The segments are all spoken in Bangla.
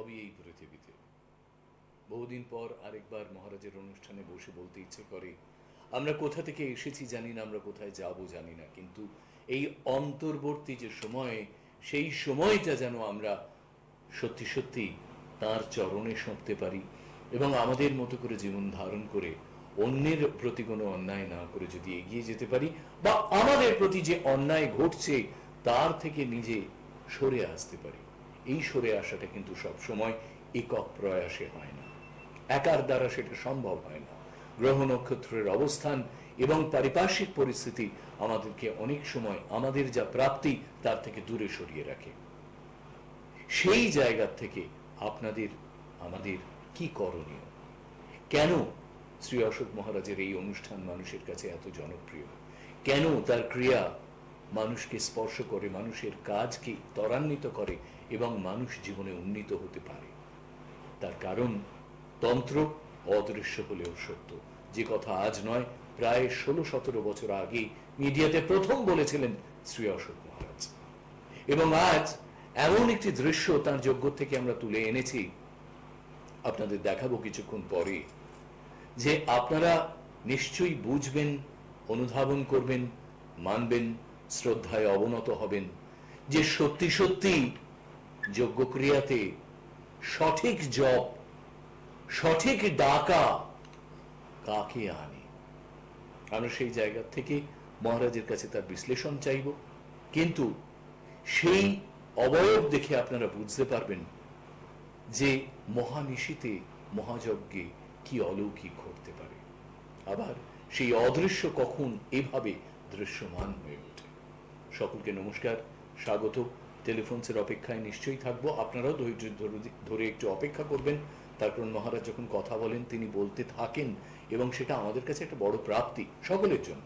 সবই এই পৃথিবীতে। বহুদিন পর আরেকবার মহারাজের অনুষ্ঠানে বসে বলতে ইচ্ছে করে, আমরা কোথা থেকে এসেছি জানি না, আমরা কোথায় যাব জানি না, কিন্তু এই অন্তর্বর্তী যে সময়, সেই সময়টা যেন আমরা সত্যি সত্যি তার চরণে সঁপতে পারি এবং আমাদের মতো করে জীবন ধারণ করে অন্যের প্রতি কোনো অন্যায় না করে যদি এগিয়ে যেতে পারি, বা আমাদের প্রতি যে অন্যায় ঘটছে তার থেকে নিজে সরে আসতে পারি। এই সরে আসাটা কিন্তু সব সময় একক প্রয়াসে হয় না, একার দ্বারা সেটা সম্ভব হয় না। গ্রহ নক্ষত্রের অবস্থান এবং পারিপার্শ্বিক পরিস্থিতি আমাদেরকে অনেক সময় আমাদের যা প্রাপ্তি তার থেকে দূরে সরিয়ে রাখে। সেই জায়গা থেকে আপনাদের আমাদের কি করণীয়? কেন শ্রী অশোক মহারাজের এই অনুষ্ঠান মানুষের কাছে এত জনপ্রিয়? কেন তার ক্রিয়া মানুষকে স্পর্শ করে, মানুষের কাজকে ত্বরান্বিত করে এবং মানুষ জীবনে উন্নীত হতে পারে? তার কারণ তন্ত্র অদৃশ্য হলেও সত্য, যে কথা আজ নয়, প্রায় 16-17 বছর আগে মিডিয়াতে প্রথম বলেছিলেন শ্রী অশোক মহারাজ। এবং আজ এমন একটি দৃশ্য তার যজ্ঞ থেকে আমরা তুলে এনেছি, আপনাদের দেখাবো কিছুক্ষণ পরে, যে আপনারা নিশ্চয়ই বুঝবেন, অনুধাবন করবেন, মানবেন, শ্রদ্ধায় অবনত হবেন যে সত্যি সত্যি যজ্ঞক্রিয়াতে সঠিক জপ, সঠিক ডাকা কাকে আনে। আমরা সেই জায়গা থেকে মহারাজের কাছে তার বিশ্লেষণ চাইব, কিন্তু সেই অবয়ব দেখে আপনারা বুঝতে পারবেন যে মহানিশীতে, মহাযজ্ঞে কি অলৌকিক ঘটতে পারে, আবার সেই অদৃশ্য কখন এভাবে দৃশ্যমান হয়ে ওঠে। সকলকে নমস্কার, স্বাগত। টেলিফোনসের অপেক্ষায় নিশ্চয়ই থাকবো, আপনারাও ধৈর্য ধরে একটু অপেক্ষা করবেন। তার কারণ মহারাজ যখন কথা বলেন তিনি বলতে থাকেন এবং সেটা আমাদের কাছে একটা বড় প্রাপ্তি সকলের জন্য।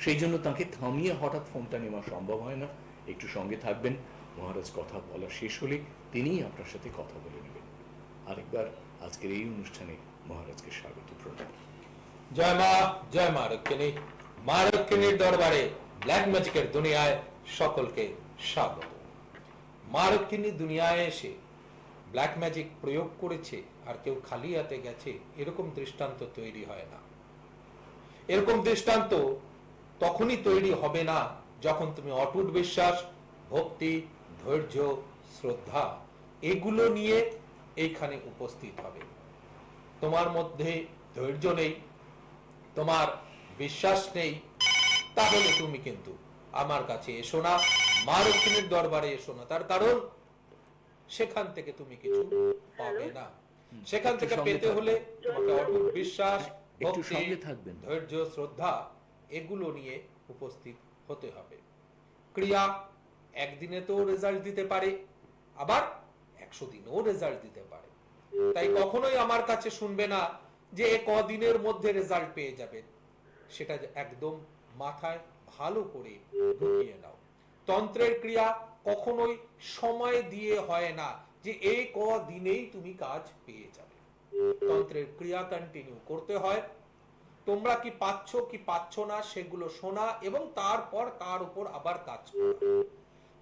সেই জন্য তাকে থামিয়ে হঠাৎ ফোনটা নেওয়া সম্ভব হয় না। একটু সঙ্গে থাকবেন, মহারাজ কথা বলা শেষ হলে তিনিই আপনার সাথে কথা বলে নেবেন। আরেকবার আজকের এই অনুষ্ঠানে মহারাজকে স্বাগত, প্রণাম। জয় মা, জয় মা রক্ষিণী। মা রক্ষিণীর দরবারে ব্ল্যাক ম্যাজিকের দুনিয়ায় সকলকে স্বাগত। মা রক্ষিণী দুনিয়ায় এসে ব্ল্যাক ম্যাজিক প্রয়োগ করেছে আর কেউ খালি হাতে গেছে, এরকম দৃষ্টান্ত তৈরি হয় না। এরকম দৃষ্টান্ত তখনই তৈরি হবে না যখন তুমি অটুট বিশ্বাস, ভক্তি, ধৈর্য, শ্রদ্ধা এগুলো নিয়ে এইখানে উপস্থিত হবে। তোমার মধ্যে ধৈর্য নেই, তোমার বিশ্বাস নেই, তাহলে তুমি কিন্তু আমার কাছে এসো না, মা লক্ষ্মীর দরবারে এসো না। তার কারণ সেখান থেকে তুমি কিছু পাবে না। সেখান থেকে পেতে হলে তোমাকে অটুট বিশ্বাস, ভক্তি, ধৈর্য, শ্রদ্ধা এগুলো নিয়ে উপস্থিত হতে হবে। ক্রিয়া একদিনে তো রেজাল্ট দিতে পারে, আবার 100 দিনেও রেজাল্ট দিতে পারে। তাই কখনোই আমার কাছে শুনবে না যে কদিনের মধ্যে রেজাল্ট পেয়ে যাবে। সেটা একদম মাথায় ভালো করে ঢুকিয়ে নাও। তন্ত্রের ক্রিয়া কখনোই সময় দিয়ে হয় না যে এই কদিনেই তুমি কাজ পেয়ে যাবে। তন্ত্রের ক্রিয়া কন্টিনিউ করতে হয়। তোমরা কি পাচ্ছ কি পাচ্ছ না সেগুলো শোনা এবং তারপর তার উপর আবার কাজ করা।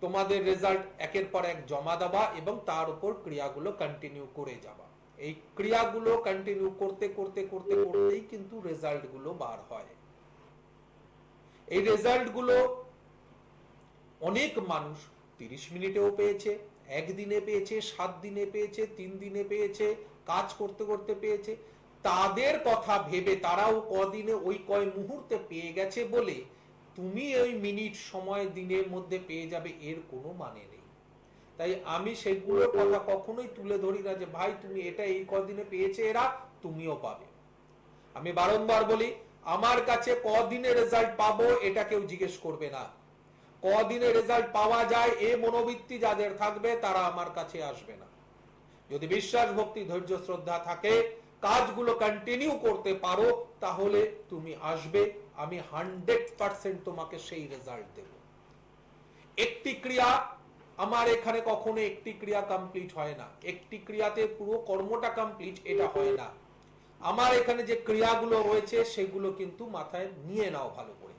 তোমাদের রেজাল্ট একের পর এক জমা দেওয়া এবং তার উপর ক্রিয়াগুলো কন্টিনিউ করে যাওয়া। এই ক্রিয়াগুলো কন্টিনিউ করতে করতে করতে করতেই কিন্তু রেজাল্ট গুলো বার হয়। এই রেজাল্ট গুলো অনেক মানুষ 30 মিনিটেও পেয়েছে, একদিনে পেয়েছে, 7 দিনে পেয়েছে, 3 দিনে পেয়েছে, কাজ করতে করতে পেয়েছে। তাদের কথা ভেবে তারাও কদিনে ওই কয় মুহূর্তে পেয়ে গেছে বলে তুমি ওই মিনিট সময় দিনের মধ্যে পেয়ে যাবে এর কোনো মানে নেই। তাই আমি সেগুলোর কথা কখনোই তুলে ধরি না যে ভাই তুমি এটা এই কদিনে পেয়েছে এরা, তুমিও পাবে। আমি বারংবার বলি আমার কাছে কদিনে রেজাল্ট পাবো এটা কেউ জিজ্ঞেস করবে না। কদিনে রেজাল্ট পাওয়া যায় এ মনোবৃত্তি যাদের থাকবে তারা আমার কাছে আসবে না। যদি বিশ্বাস, ভক্তি, ধৈর্য, শ্রদ্ধা থাকে, কাজগুলো কন্টিনিউ করতে পারো, তাহলে তুমি আসবে। আমি 100% তোমাকে সেই রেজাল্ট দেব। একটি ক্রিয়া আমার এখানে কখনো একটি ক্রিয়া কমপ্লিট হয় না, একটি ক্রিয়াতে পুরো কর্মটা কমপ্লিট এটা হয় না। আমার এখানে যে ক্রিয়াগুলো রয়েছে সেগুলো কিন্তু মাথায় নিয়ে নাও ভালো করে।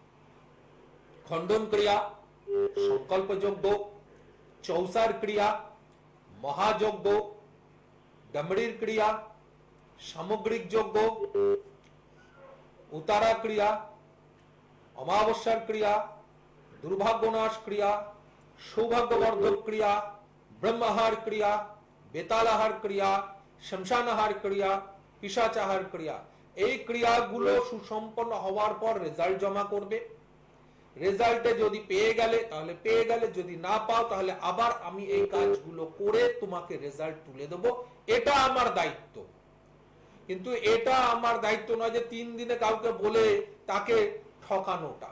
খণ্ডন ক্রিয়া, সংকল্প যজ্ঞ, চৌসার ক্রিয়া, মহাযজ্ঞ, डमरीर क्रिया, सामग्रिक यज्ञ, उतारा क्रिया, अमावस्यार क्रिया, दुर्भाग्यनाश क्रिया, सौभाग्यवर्धक क्रिया, ब्रह्माहार क्रिया, बेतालाहार क्रिया, शमशानाहार क्रिया, पिशाचाहार क्रिया, এই ক্রিয়াগুলো সুসম্পন্ন হওয়ার পর রেজাল্ট জমা করবে। রেজাল্টে যদি পেয়ে গেলে তাহলে পেয়ে গেলে, যদি না পাও তাহলে আবার আমি এই কাজগুলো করে তোমাকে রেজাল্ট তুলে দেব। এটা আমার দায়িত্ব। কিন্তু এটা আমার দায়িত্ব নয় যে 3 দিনে কাউকে বলে তাকে ঠকানোটা,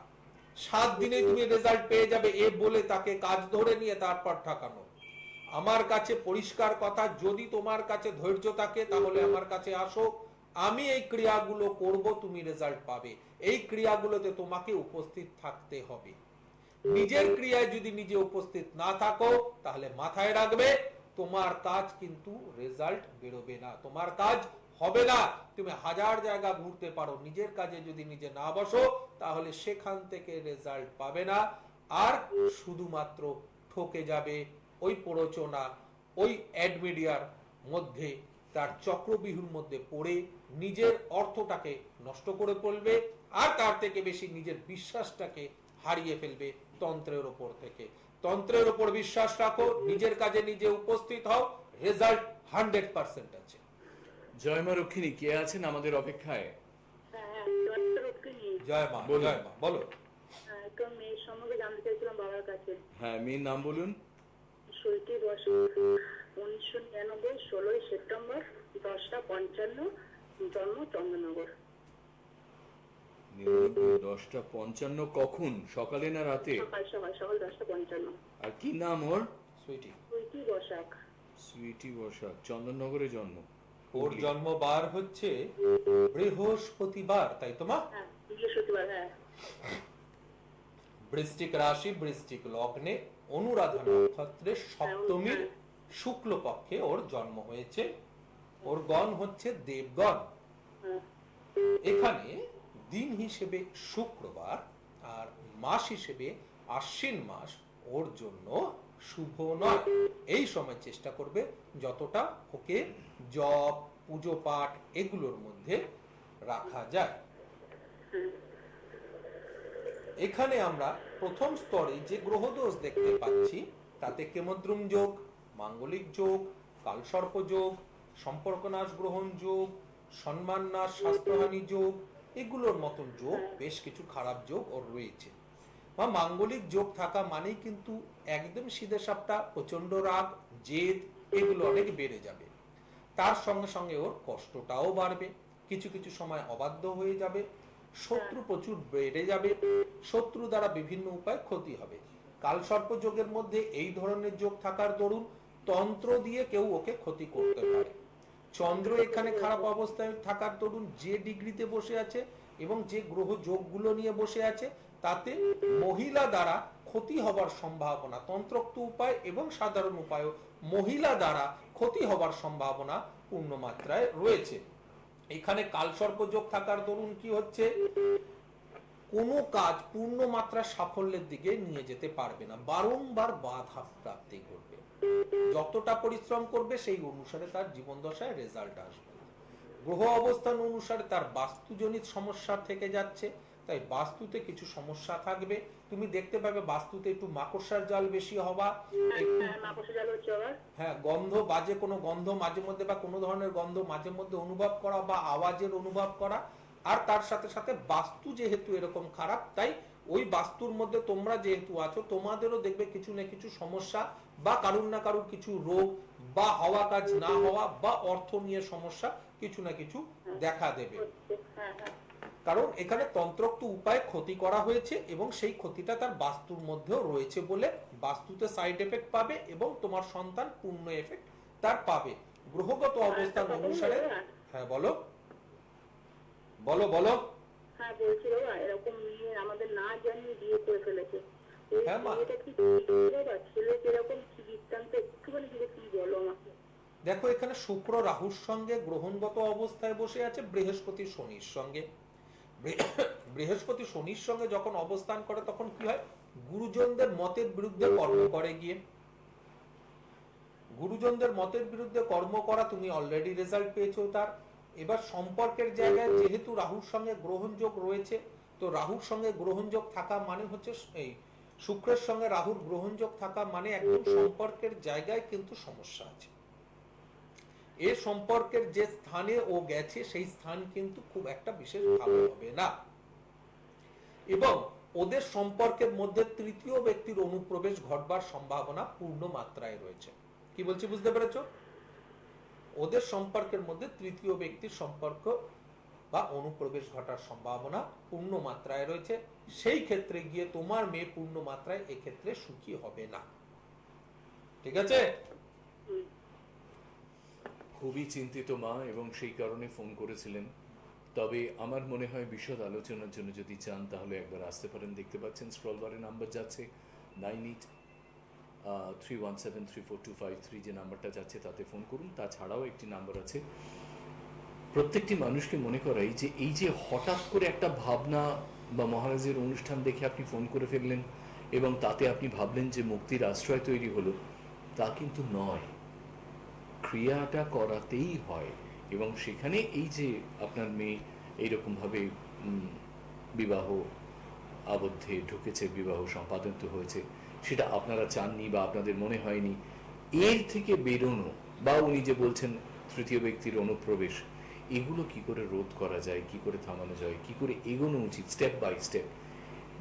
7 দিনে তুমি রেজাল্ট পেয়ে যাবে এ বলে তাকে কাজ ধরে নিয়ে তারপর ঠকানো। আমার কাছে পরিষ্কার কথা, যদি তোমার কাছে ধৈর্য থাকে তাহলে আমার কাছে আসো, আমি এই ক্রিয়াগুলো করব, তুমি রেজাল্ট পাবে। এই ক্রিয়াগুলোতে তোমাকে উপস্থিত থাকতে হবে। নিজের ক্রিয়ায় যদি নিজে উপস্থিত না থাকো তাহলে মাথায় রাখবে তোমার কাজ কিন্তু রেজাল্ট বেরোবে না, তোমার কাজ হবে না। তুমি হাজার জায়গা ঘুরতে পারো, নিজের কাজে যদি নিজে না বসো তাহলে সেখান থেকে রেজাল্ট পাবে না, আর শুধুমাত্র ঠকে যাবে ওই প্ররোচনা, ওই অ্যাড মিডিয়ার মধ্যে, তার চক্রবিহুর মধ্যে পড়ে নিজের অর্থটাকে নষ্ট করে ফেলবে, আর তার থেকে বেশি নিজের বিশ্বাসটাকে হারিয়ে ফেলবে তন্ত্রের উপর থেকে। তন্ত্রের উপর বিশ্বাস রাখো, নিজের কাজে নিজে উপস্থিত হও, রেজাল্ট 100% আছে। জয় মা রক্ষিণী, কে আছেন আমাদের অপেক্ষায়? জয় মা, জয় মা, বলো। মেয়ের সম্পর্কে জানতে চাইছিলাম বাবার কাছে। হ্যাঁ, মেয়ের নাম বলুন। সুইটি বসু, 1999, 16 সেপ্টেম্বর, 10:55, জন্ম চন্দননগর। 10:55 কখন, সকালে না রাতে? সকাল 10:55। আর কি নাম ওর? সুইটি। সুইটি বসাক। সুইটি বসাক, চন্দননগরে জন্ম। ওর জন্মবার হচ্ছে বৃহস্পতিবার, তাই তো মা? হ্যাঁ, বৃহস্পতিবার। হ্যাঁ। বৃশ্চিক রাশি, বৃশ্চিক লগ্নে, অনুরাধা নক্ষত্রে, সপ্তমীর শুক্লপক্ষে ওর জন্ম হয়েছে। ওর গণ হচ্ছে দেবগণ। এখানে দিন হিসেবে শুক্রবার আর মাস হিসেবে আশ্বিন মাস ওর জন্য শুভ নয়। এই সময় চেষ্টা করবে যতটা ওকে জপ, পুজো পাঠ এগুলোর মধ্যে রাখা যায়। এখানে আমরা প্রথম স্তরে যে গ্রহদোষ দেখতে পাচ্ছি তাতে কেমদ্রুম যোগ, মাঙ্গলিক যোগ, কালসর্প যোগ, সম্পর্কনাশ গ্রহণ যোগ, সম্মান নাশ স্বাস্থ্যহানি যোগ, এগুলোর মতন যোগ, বেশ কিছু খারাপ যোগ ওর রয়েছে। বা মাঙ্গলিক যোগ থাকা মানেই কিন্তু একদম সিধে সাপটা প্রচন্ড রাগ, জেদ এগুলো অনেক বেড়ে যাবে। তার সঙ্গে সঙ্গে ওর কষ্টটাও বাড়বে, কিছু কিছু সময় অবাধ্য হয়ে যাবে, শত্রু প্রচুর বেড়ে যাবে, শত্রু দ্বারা বিভিন্ন উপায় ক্ষতি হবে। কালসর্প যোগের মধ্যে এই ধরনের যোগ থাকার দরুন তন্ত্র দিয়ে কেউ ওকে ক্ষতি করতে পারে। চন্দ্র এখানে খারাপ অবস্থায় থাকার দরুন যে ডিগ্রিতে বসে আছে এবং যে গ্রহ যোগগুলো নিয়ে বসে আছে তাতে মহিলা দ্বারা ক্ষতি হবার সম্ভাবনা, তন্ত্রোক্ত উপায় এবং সাধারণ উপায়ও মহিলা দ্বারা ক্ষতি হবার সম্ভাবনা পূর্ণ মাত্রায় রয়েছে। এখানে কালসর্প যোগ থাকার দরুন কি হচ্ছে, কোনো কাজ পূর্ণ মাত্রা সাফল্যের দিকে নিয়ে যেতে পারবে না, বারংবার বাধা প্রাপ্তি করবে। যতটা পরিশ্রম করবে সেই অনুসারে তার জীবন দশায় রেজাল্ট আসবে না। গ্রহ অবস্থান অনুসারে তার বাস্তুজনিত সমস্যা থেকে যাচ্ছে, তাই বাস্তুতে কিছু সমস্যা থাকবে। তুমি দেখতে পাবে বাস্তুতে একটু মাকড়সার জাল বেশি হওয়া, হ্যাঁ গন্ধ, বাজে কোনো গন্ধ মাঝে মধ্যে বা কোনো ধরনের গন্ধ মাঝে মধ্যে অনুভব করা বা আওয়াজের অনুভব করা। আর তার সাথে সাথে বাস্তু যেহেতু এরকম খারাপ, তাই ওই বাস্তুর মধ্যে তোমরা যেহেতু আছো তোমাদেরও দেখবে কিছু না কিছু সমস্যা বা কারুর না কারুর কিছু রোগ বা হওয়া কাজ না হওয়া বা অর্থ নিয়ে সমস্যা কিছু না কিছু দেখা দেবে। কারণ এখানে তন্ত্রোক্ত উপায়ে ক্ষতি করা হয়েছে এবং সেই ক্ষতিটা তার বাস্তুর মধ্যেও রয়েছে বলে বাস্তুতে সাইড এফেক্ট পাবে এবং তোমার সন্তান পূর্ণ এফেক্ট তার পাবে গ্রহগত অবস্থান অনুসারে। হ্যাঁ বলো বলো বলো। হ্যাঁ বলছি বাবা, এরকম মেয়ে আমাদের না জানিয়ে বিয়ে করে ফেলেছে। হ্যাঁ মা, ছেলে কিরকম কি বৃত্তান্ত একটুখানি যদি তুমি বলো আমাকে। দেখো এখানে শুক্র রাহুর সঙ্গে গ্রহণগত অবস্থায় বসে আছে, বৃহস্পতি শনির সঙ্গে। বৃহস্পতি শনির সঙ্গে যখন অবস্থান করে তখন কি হয়, গুরুজনদের মতের বিরুদ্ধে কর্ম করে গিয়ে। গুরুজনদের মতের বিরুদ্ধে কর্ম করা, তুমি অলরেডি রেজাল্ট পেয়েছো তার। এবার সম্পর্কের জায়গায় যেহেতু রাহুর সঙ্গে গ্রহণযোগ রয়েছে, তো রাহুর সঙ্গে গ্রহণযোগ থাকা মানে হচ্ছে এই শুক্রের সঙ্গে রাহুর গ্রহণযোগ থাকা মানে একদম সম্পর্কের জায়গায় কিন্তু সমস্যা আছে। এ সম্পর্কের যে স্থানে ও গেছে সেই স্থান কিন্তু খুব একটা বিশেষ ভালো হবে না, এবং ওদের সম্পর্কের মধ্যে তৃতীয় ব্যক্তির অনুপ্রবেশ ঘটবার সম্ভাবনা পূর্ণ মাত্রায় রয়েছে। কি বলছি বুঝতে পেরেছো? ওদের সম্পর্কের মধ্যে তৃতীয় ব্যক্তির সম্পর্ক বা অনুপ্রবেশ ঘটার সম্ভাবনা পূর্ণ মাত্রায় রয়েছে। সেই ক্ষেত্রে গিয়ে তোমার মেয়ে পূর্ণ মাত্রায় এক্ষেত্রে সুখী হবে না। ঠিক আছে? খুবই চিন্তিত মা, এবং সেই কারণে ফোন করেছিলেন। তবে আমার মনে হয় বিশদ আলোচনার জন্য যদি চান তাহলে একবার আসতে পারেন। দেখতে পাচ্ছেন স্ক্রল বারে নাম্বার যাচ্ছে 9831734253, যে নাম্বারটা যাচ্ছে তাতে ফোন করুন। তাছাড়াও একটি নাম্বার আছে। প্রত্যেকটি মানুষকে মনে করাই যে এই যে হঠাৎ করে একটা ভাবনা বা মহারাজের অনুষ্ঠান দেখে আপনি ফোন করে ফেললেন এবং তাতে আপনি ভাবলেন যে মুক্তির আশ্রয় তৈরি হলো, তা কিন্তু নয়। ক্রিয়াটা করাতেই হয়, এবং সেখানে এই যে আপনার মেয়ে এইরকমভাবে বিবাহ আবদ্ধে ঢুকেছে, বিবাহ সম্পাদিত হয়েছে, সেটা আপনারা চাননি বা আপনাদের মনে হয়নি। এর থেকে বেরোনো, বা উনি যে বলছেন তৃতীয় ব্যক্তির অনুপ্রবেশ, এগুলো কি করে রোধ করা যায়, কি করে থামানো যায়, কি করে এগোনো উচিত স্টেপ বাই স্টেপ।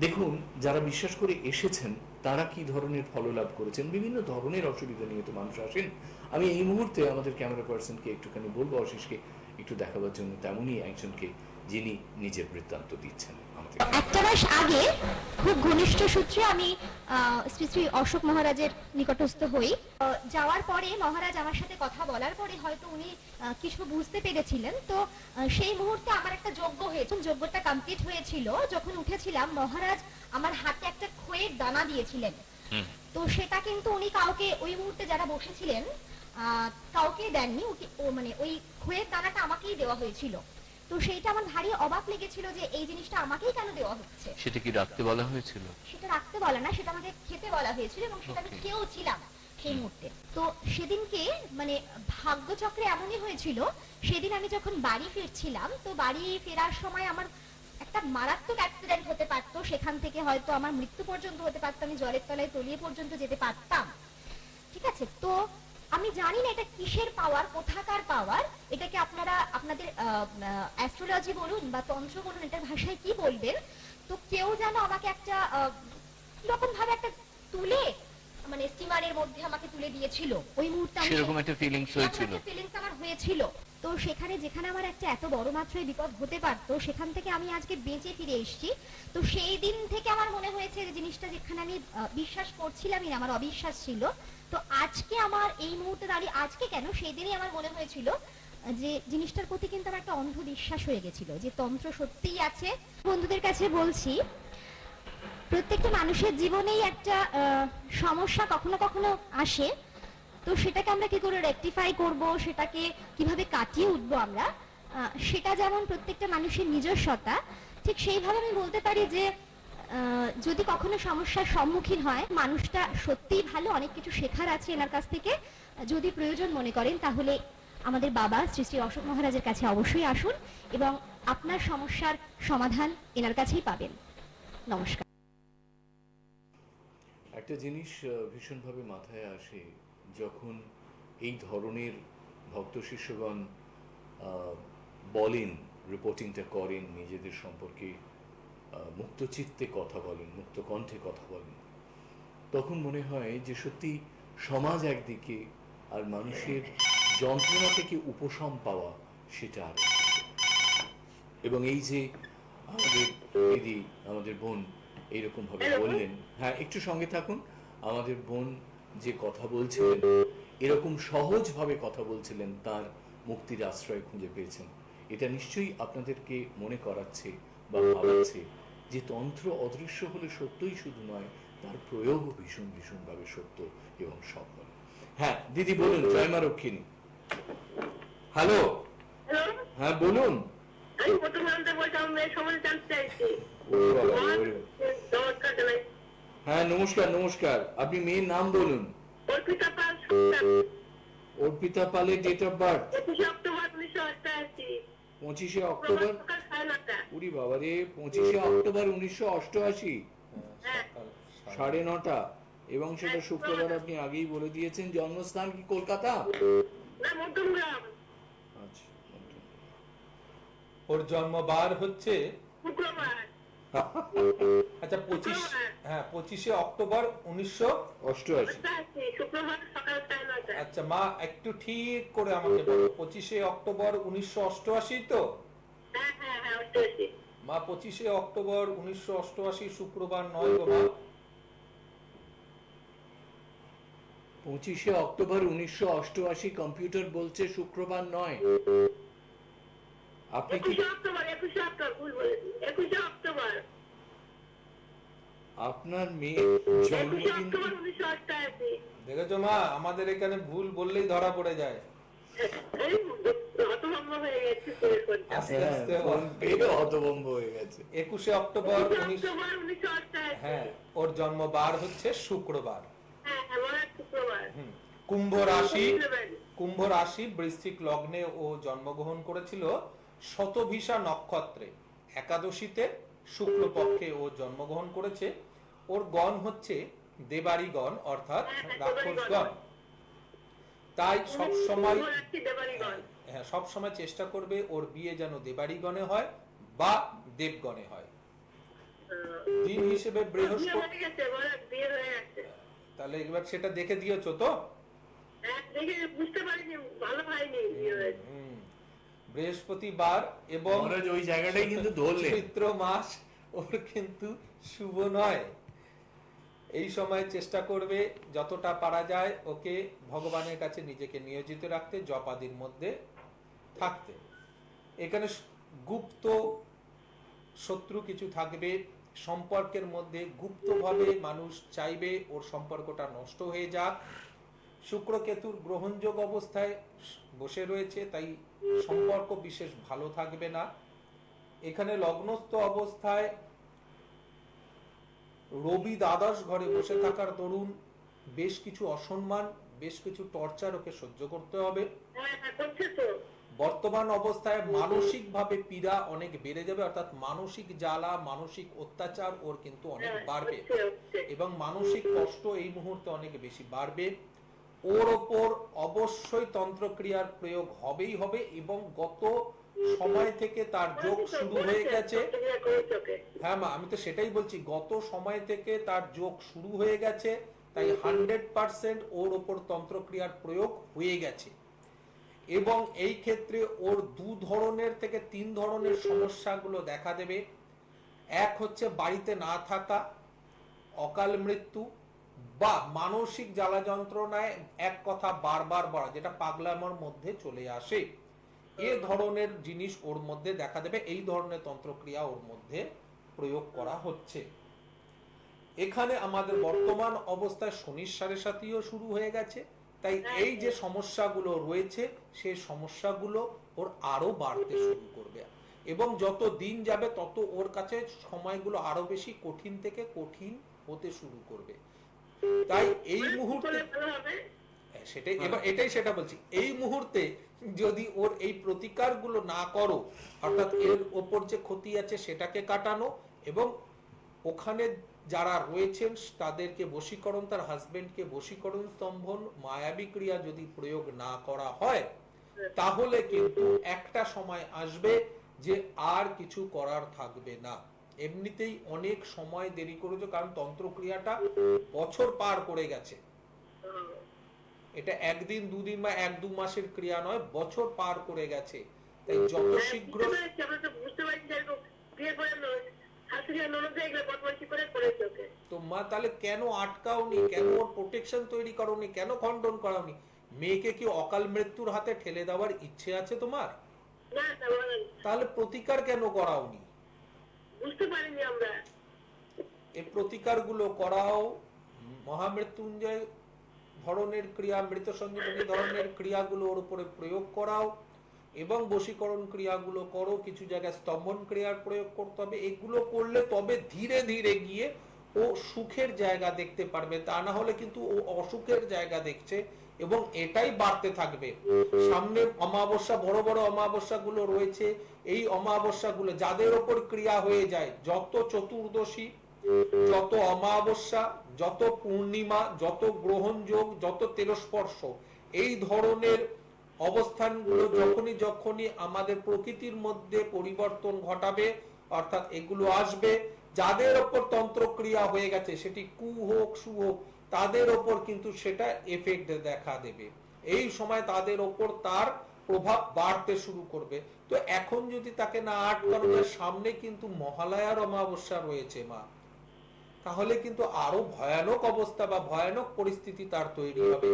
দেখুন, যারা বিশ্বাস করে এসেছেন তারা কি ধরনের ফললাভ করেছেন। বিভিন্ন ধরনের অসুবিধা নিয়ে তো মানুষ আসেন। আমি এই মুহূর্তে আমাদের ক্যামেরা পার্সনকে একটুখানি বলবো, অশিসকে একটু দেখাবার জন্য তেমনই একজনকে, যিনি নিজের বৃত্তান্ত দিচ্ছেন আমাদের। একটা মাস আগে খুব ঘনিষ্ঠ সূত্রে আমি শ্রী শ্রী অশোক মহারাজের নিকটস্থ হই। যাওয়ার পরে মহারাজ আমার সাথে কথা বলার পরে হয়তো উনি কিছু বুঝতে পেরেছিলেন। তো সেই মুহূর্তে আমার একটা যজ্ঞ হয়েছিল, যজ্ঞটা কমপ্লিট হয়েছিল। যখন উঠেছিলাম মহারাজ আমার হাতে একটা খয়ের দানা দিয়েছিলেন। তো সেটা কিন্তু উনি কাউকে, ওই মুহূর্তে যারা বসেছিলেন কাউকে দেননি, মানে ওই খয়ের দানাটা আমাকেই দেওয়া হয়েছিল। তো সেইটা আমার ভারী অবাক লেগেছিল যে এই জিনিসটা আমাকেই কেন দেওয়া হচ্ছে। সেটা কি রাখতে বলা হয়েছিল? সেটা রাখতে বলা না, সেটা আমাকে খেতে বলা হয়েছিল, এবং সেটা আমি খেয়েও ছিলাম সেই মুহূর্তে। তো সেদিনকে মানে ভাগ্যচক্রে এমনই হয়েছিল, সেদিন আমি যখন বাড়ি ফিরছিলাম, তো বাড়ি ফেরার সময় আমার একটা মারাত্মক অ্যাক্সিডেন্ট হতে পারতো, সেখান থেকে হয়তো আমার মৃত্যু পর্যন্ত হতে পারতো, আমি জলের তলায় তলিয়ে পর্যন্ত যেতে পারতাম। ঠিক আছে? তো আমি জানি না এটা কিসের পাওয়ার, কোথাকার পাওয়ার, এটাকে আপনারা আপনাদের অ্যাস্ট্রোলজি বলুন বা তন্ত্র বলুন, এটার ভাষায় কি বলবেন। তো কেউ যেন আমাকে একটা এরকম ভাবে একটা তুলে, মানে স্টিমারের মধ্যে আমাকে তুলে দিয়েছিল। ওই মুহূর্তে সেরকম একটা ফিলিংস হয়েছিল। ফিলিংস আমার হয়েছিল। তো সেখানে যেখানে আমার একটা এত বড় মাত্রায় বিপদ হতে পারতো, সেখান থেকে আমি আজকে বেঁচে ফিরে এসেছি। তো সেই দিন থেকে আমার মনে হয়েছে যে জিনিসটা যেখানে আমি বিশ্বাস করছিলামই না, আমার অবিশ্বাস ছিল, তো আজকে আমার এই মুহূর্তে দাঁড়িয়ে, আজকে কেন, সেই দিনই আমার মনে হয়েছিল যে জিনিসটার প্রতি কিন্তু আমার একটা অন্ধবিশ্বাস হয়ে গেছিল যে তন্ত্র সত্যিই আছে। বন্ধুদের কাছে বলছি, প্রত্যেকটা মানুষের জীবনেই একটা সমস্যা কখনো কখনো আসে। তো সেটাকে আমরা কি করে রেকটিফাই করব, সেটাকে কিভাবে কাটিয়ে উঠবো আমরা, সেটা যেমন প্রত্যেকটা মানুষের নিজস্বতা, ঠিক সেইভাবে আমি বলতে পারি যে যদি কখনো সমস্যার সম্মুখীন হয়, মানুষটা সত্যিই ভালো, অনেক কিছু শেখার আছে এনার কাছ থেকে। যদি প্রয়োজন মনে করেন তাহলে আমাদের বাবা শ্রী শ্রী অশোক মহারাজের কাছে অবশ্যই আসুন, এবং আপনার সমস্যার সমাধান এনার কাছেই পাবেন। নমস্কার। একটা জিনিস ভীষণভাবে মাথায় আসে, যখন এই ধরনের ভক্ত শিষ্যগণ বলেন, রিপোর্টিংটা করেন, নিজেদের সম্পর্কে মুক্ত চিত্তে কথা বলেন, মুক্ত কণ্ঠে কথা বলেন, তখন মনে হয় যে সত্যি সমাজ একদিকে, আর মানুষের যন্ত্রণা থেকে উপশম পাওয়া সেটা আর। এবং এই যে আমাদের দিদি, আমাদের বোন এইরকমভাবে বললেন, হ্যাঁ একটু সঙ্গে থাকুন, আমাদের বোন যে কথা বলছিলেন, এরকম সহজভাবে কথা বলছিলেন, তার মুক্তির আশ্রয় খুঁজে পেয়েছেন, এটা নিশ্চয়ই আপনাদেরকে মনে করাচ্ছে বা ভাবাচ্ছে যে তন্ত্র অদৃশ্য হলে সত্যই শুধু নয়, তার প্রয়োগও ভীষণ ভীষণভাবে সত্য এবং সফল। হ্যাঁ দিদি বলুন, জয় মা রক্ষিণী। হ্যালো, হ্যাঁ বলুন। আমি কত বলতে বলতাম, সময় জানতে চাইছি। হ্যাঁ নমস্কার, নমস্কার, আপনি মেয়ের নাম বলুন। অর্পিতা পাল সরকার। অর্পিতা পালের date of birth 21 October 1988, 25 October. শুক্রবার সকাল 9:30। উরি বাবারে, 25 অক্টোবর 1988 হ্যাঁ। সকাল 9:30, এবং সেটা শুক্রবার। আপনি আগেই বলে দিয়েছেন। জন্মস্থান কি কলকাতা? না, মধ্যমগ্রাম। আচ্ছা, ওর জন্মবার হচ্ছে শুক্রবার। আচ্ছা 25, হ্যাঁ 25 অক্টোবর 1900। 88। শুক্রবার সকাল 9:30। আচ্ছা মা, একটু ঠিক করে আমাকে বলো, 25 অক্টোবর 1988 তো? হ্যাঁ হ্যাঁ হ্যাঁ, 88। মা 25 অক্টোবর 1988 শুক্রবার নয় গো মা। 25 অক্টোবর 1988 কম্পিউটার বলছে শুক্রবার নয়। আপনি কি 21 অক্টোবর ভুল বলেছি। 21 অক্টোবর। আপনার মেয়ে 21 জন্মদিন? অক্টোবর 1988। দেখেছো মা, আমাদের এখানে ভুল বললেই ধরা পড়ে যায়। এই হতভম্ব হয়ে গেছি পড়ে পড়তে। আস্তে হ্যাঁ, আস্তে ফোন পেয়ে হতভম্ব হয়ে গেছে। 21 অক্টোবর 21 অক্টোবর 1988। হ্যাঁ, ওর জন্মবার হচ্ছে শুক্রবার। হ্যাঁ হ্যাঁ, মনে হয় শুক্রবার। কুম্ভ রাশি, কুম্ভ রাশি বৃশ্চিক লগ্নে ও জন্মগ্রহণ করেছিল। শতভিষা নক্ষত্রে একাদশীতে শুক্লপক্ষে ও জন্মগ্রহণ করেছে। ওর গণ হচ্ছে দেবারি গণ, অর্থাৎ রাক্ষসগণ। তাই সব সময় হ্যাঁ সব সময় চেষ্টা করবে ওর বিয়ে যেন দেবারি গণে হয় বা দেবগণে হয়। দিন হিসেবে বৃহস্পতি। বিয়ে হয়ে গেছে। তাহলে এবার সেটা দেখে দিয়েছো তো? দেখে বুঝতে পারিনি, ভালো হয়নি বিয়ে হয়েছে। বৃহস্পতিবার এবং মহারাজ ওই জায়গাটাই কিন্তু ধরলেন। চৈত্র মাস ওর কিন্তু শুভ নয়। এই সময় চেষ্টা করবে যতটা পারা যায় ওকে ভগবানের কাছে নিজেকে নিয়োজিত রাখতে, জপাদির মধ্যে থাকতে। এখানে গুপ্ত শত্রু কিছু থাকবে, সম্পর্কের মধ্যে গুপ্তভাবে মানুষ চাইবে ওর সম্পর্কটা নষ্ট হয়ে যাক। শুক্র কেতুর গ্রহণযোগ অবস্থায় বসে রয়েছে, তাই সম্পর্ক বিশেষ ভালো থাকবে না। এখানে লগ্নস্থ অবস্থায় রবি দ্বাদশ ঘরে বসে থাকার দরুন বেশ কিছু অসম্মান, বেশ কিছু টর্চার ওকে সহ্য করতে হবে। বর্তমান অবস্থায় মানসিক ভাবে পীড়া অনেক বেড়ে যাবে, অর্থাৎ মানসিক জ্বালা, মানসিক অত্যাচার ওর কিন্তু অনেক বাড়বে এবং মানসিক কষ্ট এই মুহূর্তে অনেক বেশি বাড়বে। ওর ওপর অবশ্যই তন্ত্রক্রিয়ার প্রয়োগ হবেই হবে এবং গত সময় থেকে তার যোগ শুরু হয়ে গেছে। হ্যাঁ মা, আমি তো সেটাই বলছি, গত সময় থেকে তার যোগ শুরু হয়ে গেছে, তাই 100% ওর ওপর তন্ত্রক্রিয়ার প্রয়োগ হয়ে গেছে। এবং এই ক্ষেত্রে ওর 2 ধরনের থেকে 3 ধরনের সমস্যাগুলো দেখা দেবে। এক হচ্ছে বাড়িতে না থাকা, অকাল মৃত্যু বা মানসিক জ্বালা যন্ত্রণায় এক কথা বারবার বলা, যেটা পাগলামোর মধ্যে চলে আসে। এ ধরনের জিনিস ওর মধ্যে দেখা দেবে। এই ধরনের তন্ত্রক্রিয়া ওর মধ্যে প্রয়োগ করা হচ্ছে। এখানে আমাদের বর্তমান অবস্থায় শনির সাড়ে সাতিও শুরু হয়ে গেছে, তাই এই যে সমস্যাগুলো রয়েছে সেই সমস্যাগুলো ওর আরো বাড়তে শুরু করবে এবং যত দিন যাবে তত ওর কাছে সময়গুলো আরো বেশি কঠিন থেকে কঠিন হতে শুরু করবে। তাই এই মুহূর্তে সেটাই, এবার এটাই সেটা বলছি, এই মুহূর্তে যদি ওর এই প্রতিকারগুলো না করো, অর্থাৎ এর ওপর যে ক্ষতি আছে সেটাকে কাটানো এবং ওখানে যারা রয়েছেন তাদেরকে বশীকরণ, তার হাজবেন্ডকে বশীকরণ, স্তম্ভন, মায়াবী ক্রিয়া যদি প্রয়োগ না করা হয়, তাহলে কিন্তু একটা সময় আসবে যে আর কিছু করার থাকবে না। এমনিতেই অনেক সময় দেরি করেছে, কারণ তন্ত্রক্রিয়াটা বছর পার করে গেছে। এটা একদিন দুদিন বা 1-2 মাসের ক্রিয়া নয়, বছর পার করে গেছে। তাই যত শীঘ্র তো মা, তাহলে কেন আটকাওনি, কেন ওর প্রোটেকশন তৈরি করোনি, কেন খণ্ডন করাওনি? মেয়েকে কি অকাল মৃত্যুর হাতে ঠেলে দেওয়ার ইচ্ছে আছে তোমার? তাহলে প্রতিকার কেন করাওনি? বুঝতে পারিনি আমরা। এই প্রতিকারগুলো করাও, মহামৃত্যুঞ্জয় ধরনের ক্রিয়া, মৃত সঞ্জীবনী ধরনের ক্রিয়াগুলো ওর উপরে প্রয়োগ করাও এবং বশীকরণ ক্রিয়াগুলো করো। কিছু জায়গায় স্তম্ভন ক্রিয়ার প্রয়োগ করতে হবে। এগুলো করলে তবে ধীরে ধীরে গিয়ে ও সুখের জায়গা দেখতে পারবে, তা না হলে কিন্তু ও অসুখের জায়গা দেখছে। এবং এটাই বাড়তে থাকবে। সামনে অমাবস্যা, বড় বড় অমাবস্যা গুলো রয়েছে, এই অমাবস্যা গুলো যাদের ওপর ক্রিয়া হয়ে যায়, যত চতুর্দশী, যত অমাবস্যা, যত পূর্ণিমা, যত গ্রহণ যোগ, যত তেরস্পর্শ, এই ধরনের অবস্থানগুলো যখনই যখনই আমাদের প্রকৃতির মধ্যে পরিবর্তন ঘটাবে, অর্থাৎ এগুলো আসবে, যাদের ওপর তন্ত্রক্রিয়া হয়ে গেছে, সেটি কু হোক সু হোক, তাদের ওপর কিন্তু সেটা এফেক্ট দেখা দেবে। এই সময় তাদের ওপর তার প্রভাব বাড়তে শুরু করবে। তো এখন যদি তাকে না আটকানো যায়, সামনে কিন্তু মহালয়ার অমাবস্যা রয়েছে মা, তাহলে কিন্তু আরো ভয়ানক অবস্থা বা ভয়ানক পরিস্থিতি তার তৈরি হবে।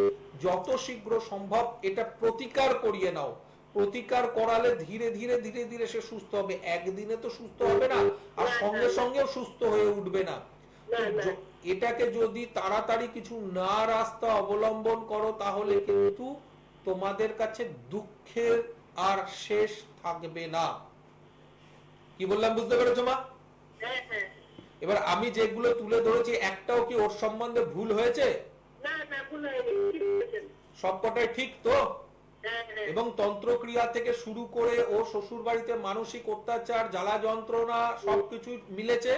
যত শীঘ্র সম্ভব এটা প্রতিকার করিয়ে নাও। প্রতিকার করালে ধীরে ধীরে ধীরে ধীরে সে সুস্থ হবে, একদিনে তো সুস্থ হবে না, আর সঙ্গে সঙ্গেও সুস্থ হয়ে উঠবে না। এটাকে যদি তাড়াতাড়ি কিছু না রাস্তা অবলম্বন করো, তাহলে কিন্তু তোমাদের কাছে দুঃখের আর শেষ থাকবে না। কি বললাম বুঝতে পেরেছো মা? হ্যাঁ হ্যাঁ। এবার আমি যেগুলো তুলে ধরেছি, একটাও কি ওর সম্বন্ধে ভুল হয়েছে? না না, ভুল হয়নি, ঠিক বলেছেন। সবকটাই ঠিক তো? হ্যাঁ হ্যাঁ। এবং তন্ত্রক্রিয়া থেকে শুরু করে ও শ্বশুর বাড়িতে মানসিক অত্যাচার, জ্বালা যন্ত্রণা সবকিছু মিলেছে।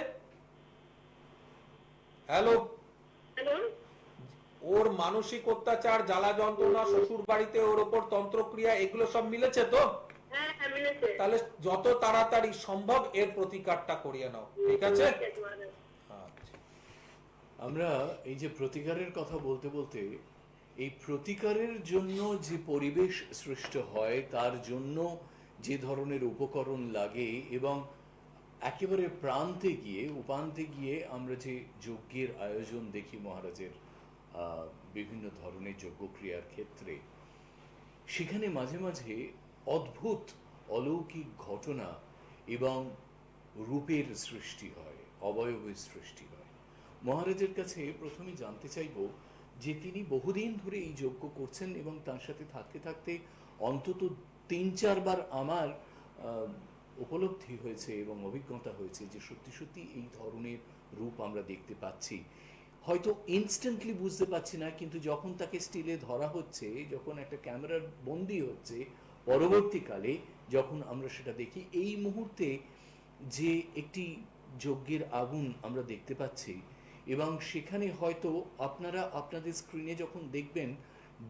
Hello, hello. ওর মানসিক অত্যাচার, জ্বালা যন্ত্রণা, শ্বশুর বাড়িতে ওর ওপর তন্ত্রক্রিয়া, এগুলো সব মিলেছে তো? হ্যাঁ হ্যাঁ, মিলেছে। তাহলে যত তাড়াতাড়ি সম্ভব এর প্রতিকারটা করিয়ে নাও, ঠিক আছে? ঠিক আছে, মহারাজ। আচ্ছা। আমরা এই যে প্রতিকারের কথা বলতে বলতে, এই প্রতিকারের জন্য যে পরিবেশ সৃষ্টি হয়, তার জন্য যে ধরনের উপকরণ লাগে, এবং একেবারে প্রান্তে গিয়ে উপান্তে গিয়ে আমরা যে যজ্ঞের আয়োজন দেখি মহারাজের বিভিন্ন ধরনের যজ্ঞক্রিয়ার ক্ষেত্রে, সেখানে মাঝে মাঝে অদ্ভুত অলৌকিক ঘটনা এবং রূপের সৃষ্টি হয়, অবয়বের সৃষ্টি হয়। মহারাজের কাছে প্রথমে জানতে চাইব যে তিনি বহুদিন ধরে এই যজ্ঞ করছেন, এবং তার সাথে থাকতে থাকতে অন্তত ৩-৪ বার আমার উপলব্ধি হয়েছে এবং অভিজ্ঞতা হয়েছে যে সত্যি সত্যি এই ধরনের রূপ আমরা দেখতে পাচ্ছি। হয়তো ইনস্ট্যান্টলি বুঝতে পারছি না, কিন্তু যখন তাকে স্টিলে ধরা হচ্ছে, যখন একটা ক্যামেরার বন্দি হচ্ছে, পরবর্তীকালে যখন আমরা সেটা দেখি, এই মুহূর্তে যে একটি যজ্ঞের আগুন আমরা দেখতে পাচ্ছি, এবং সেখানে হয়তো আপনারা আপনাদের স্ক্রিনে যখন দেখবেন,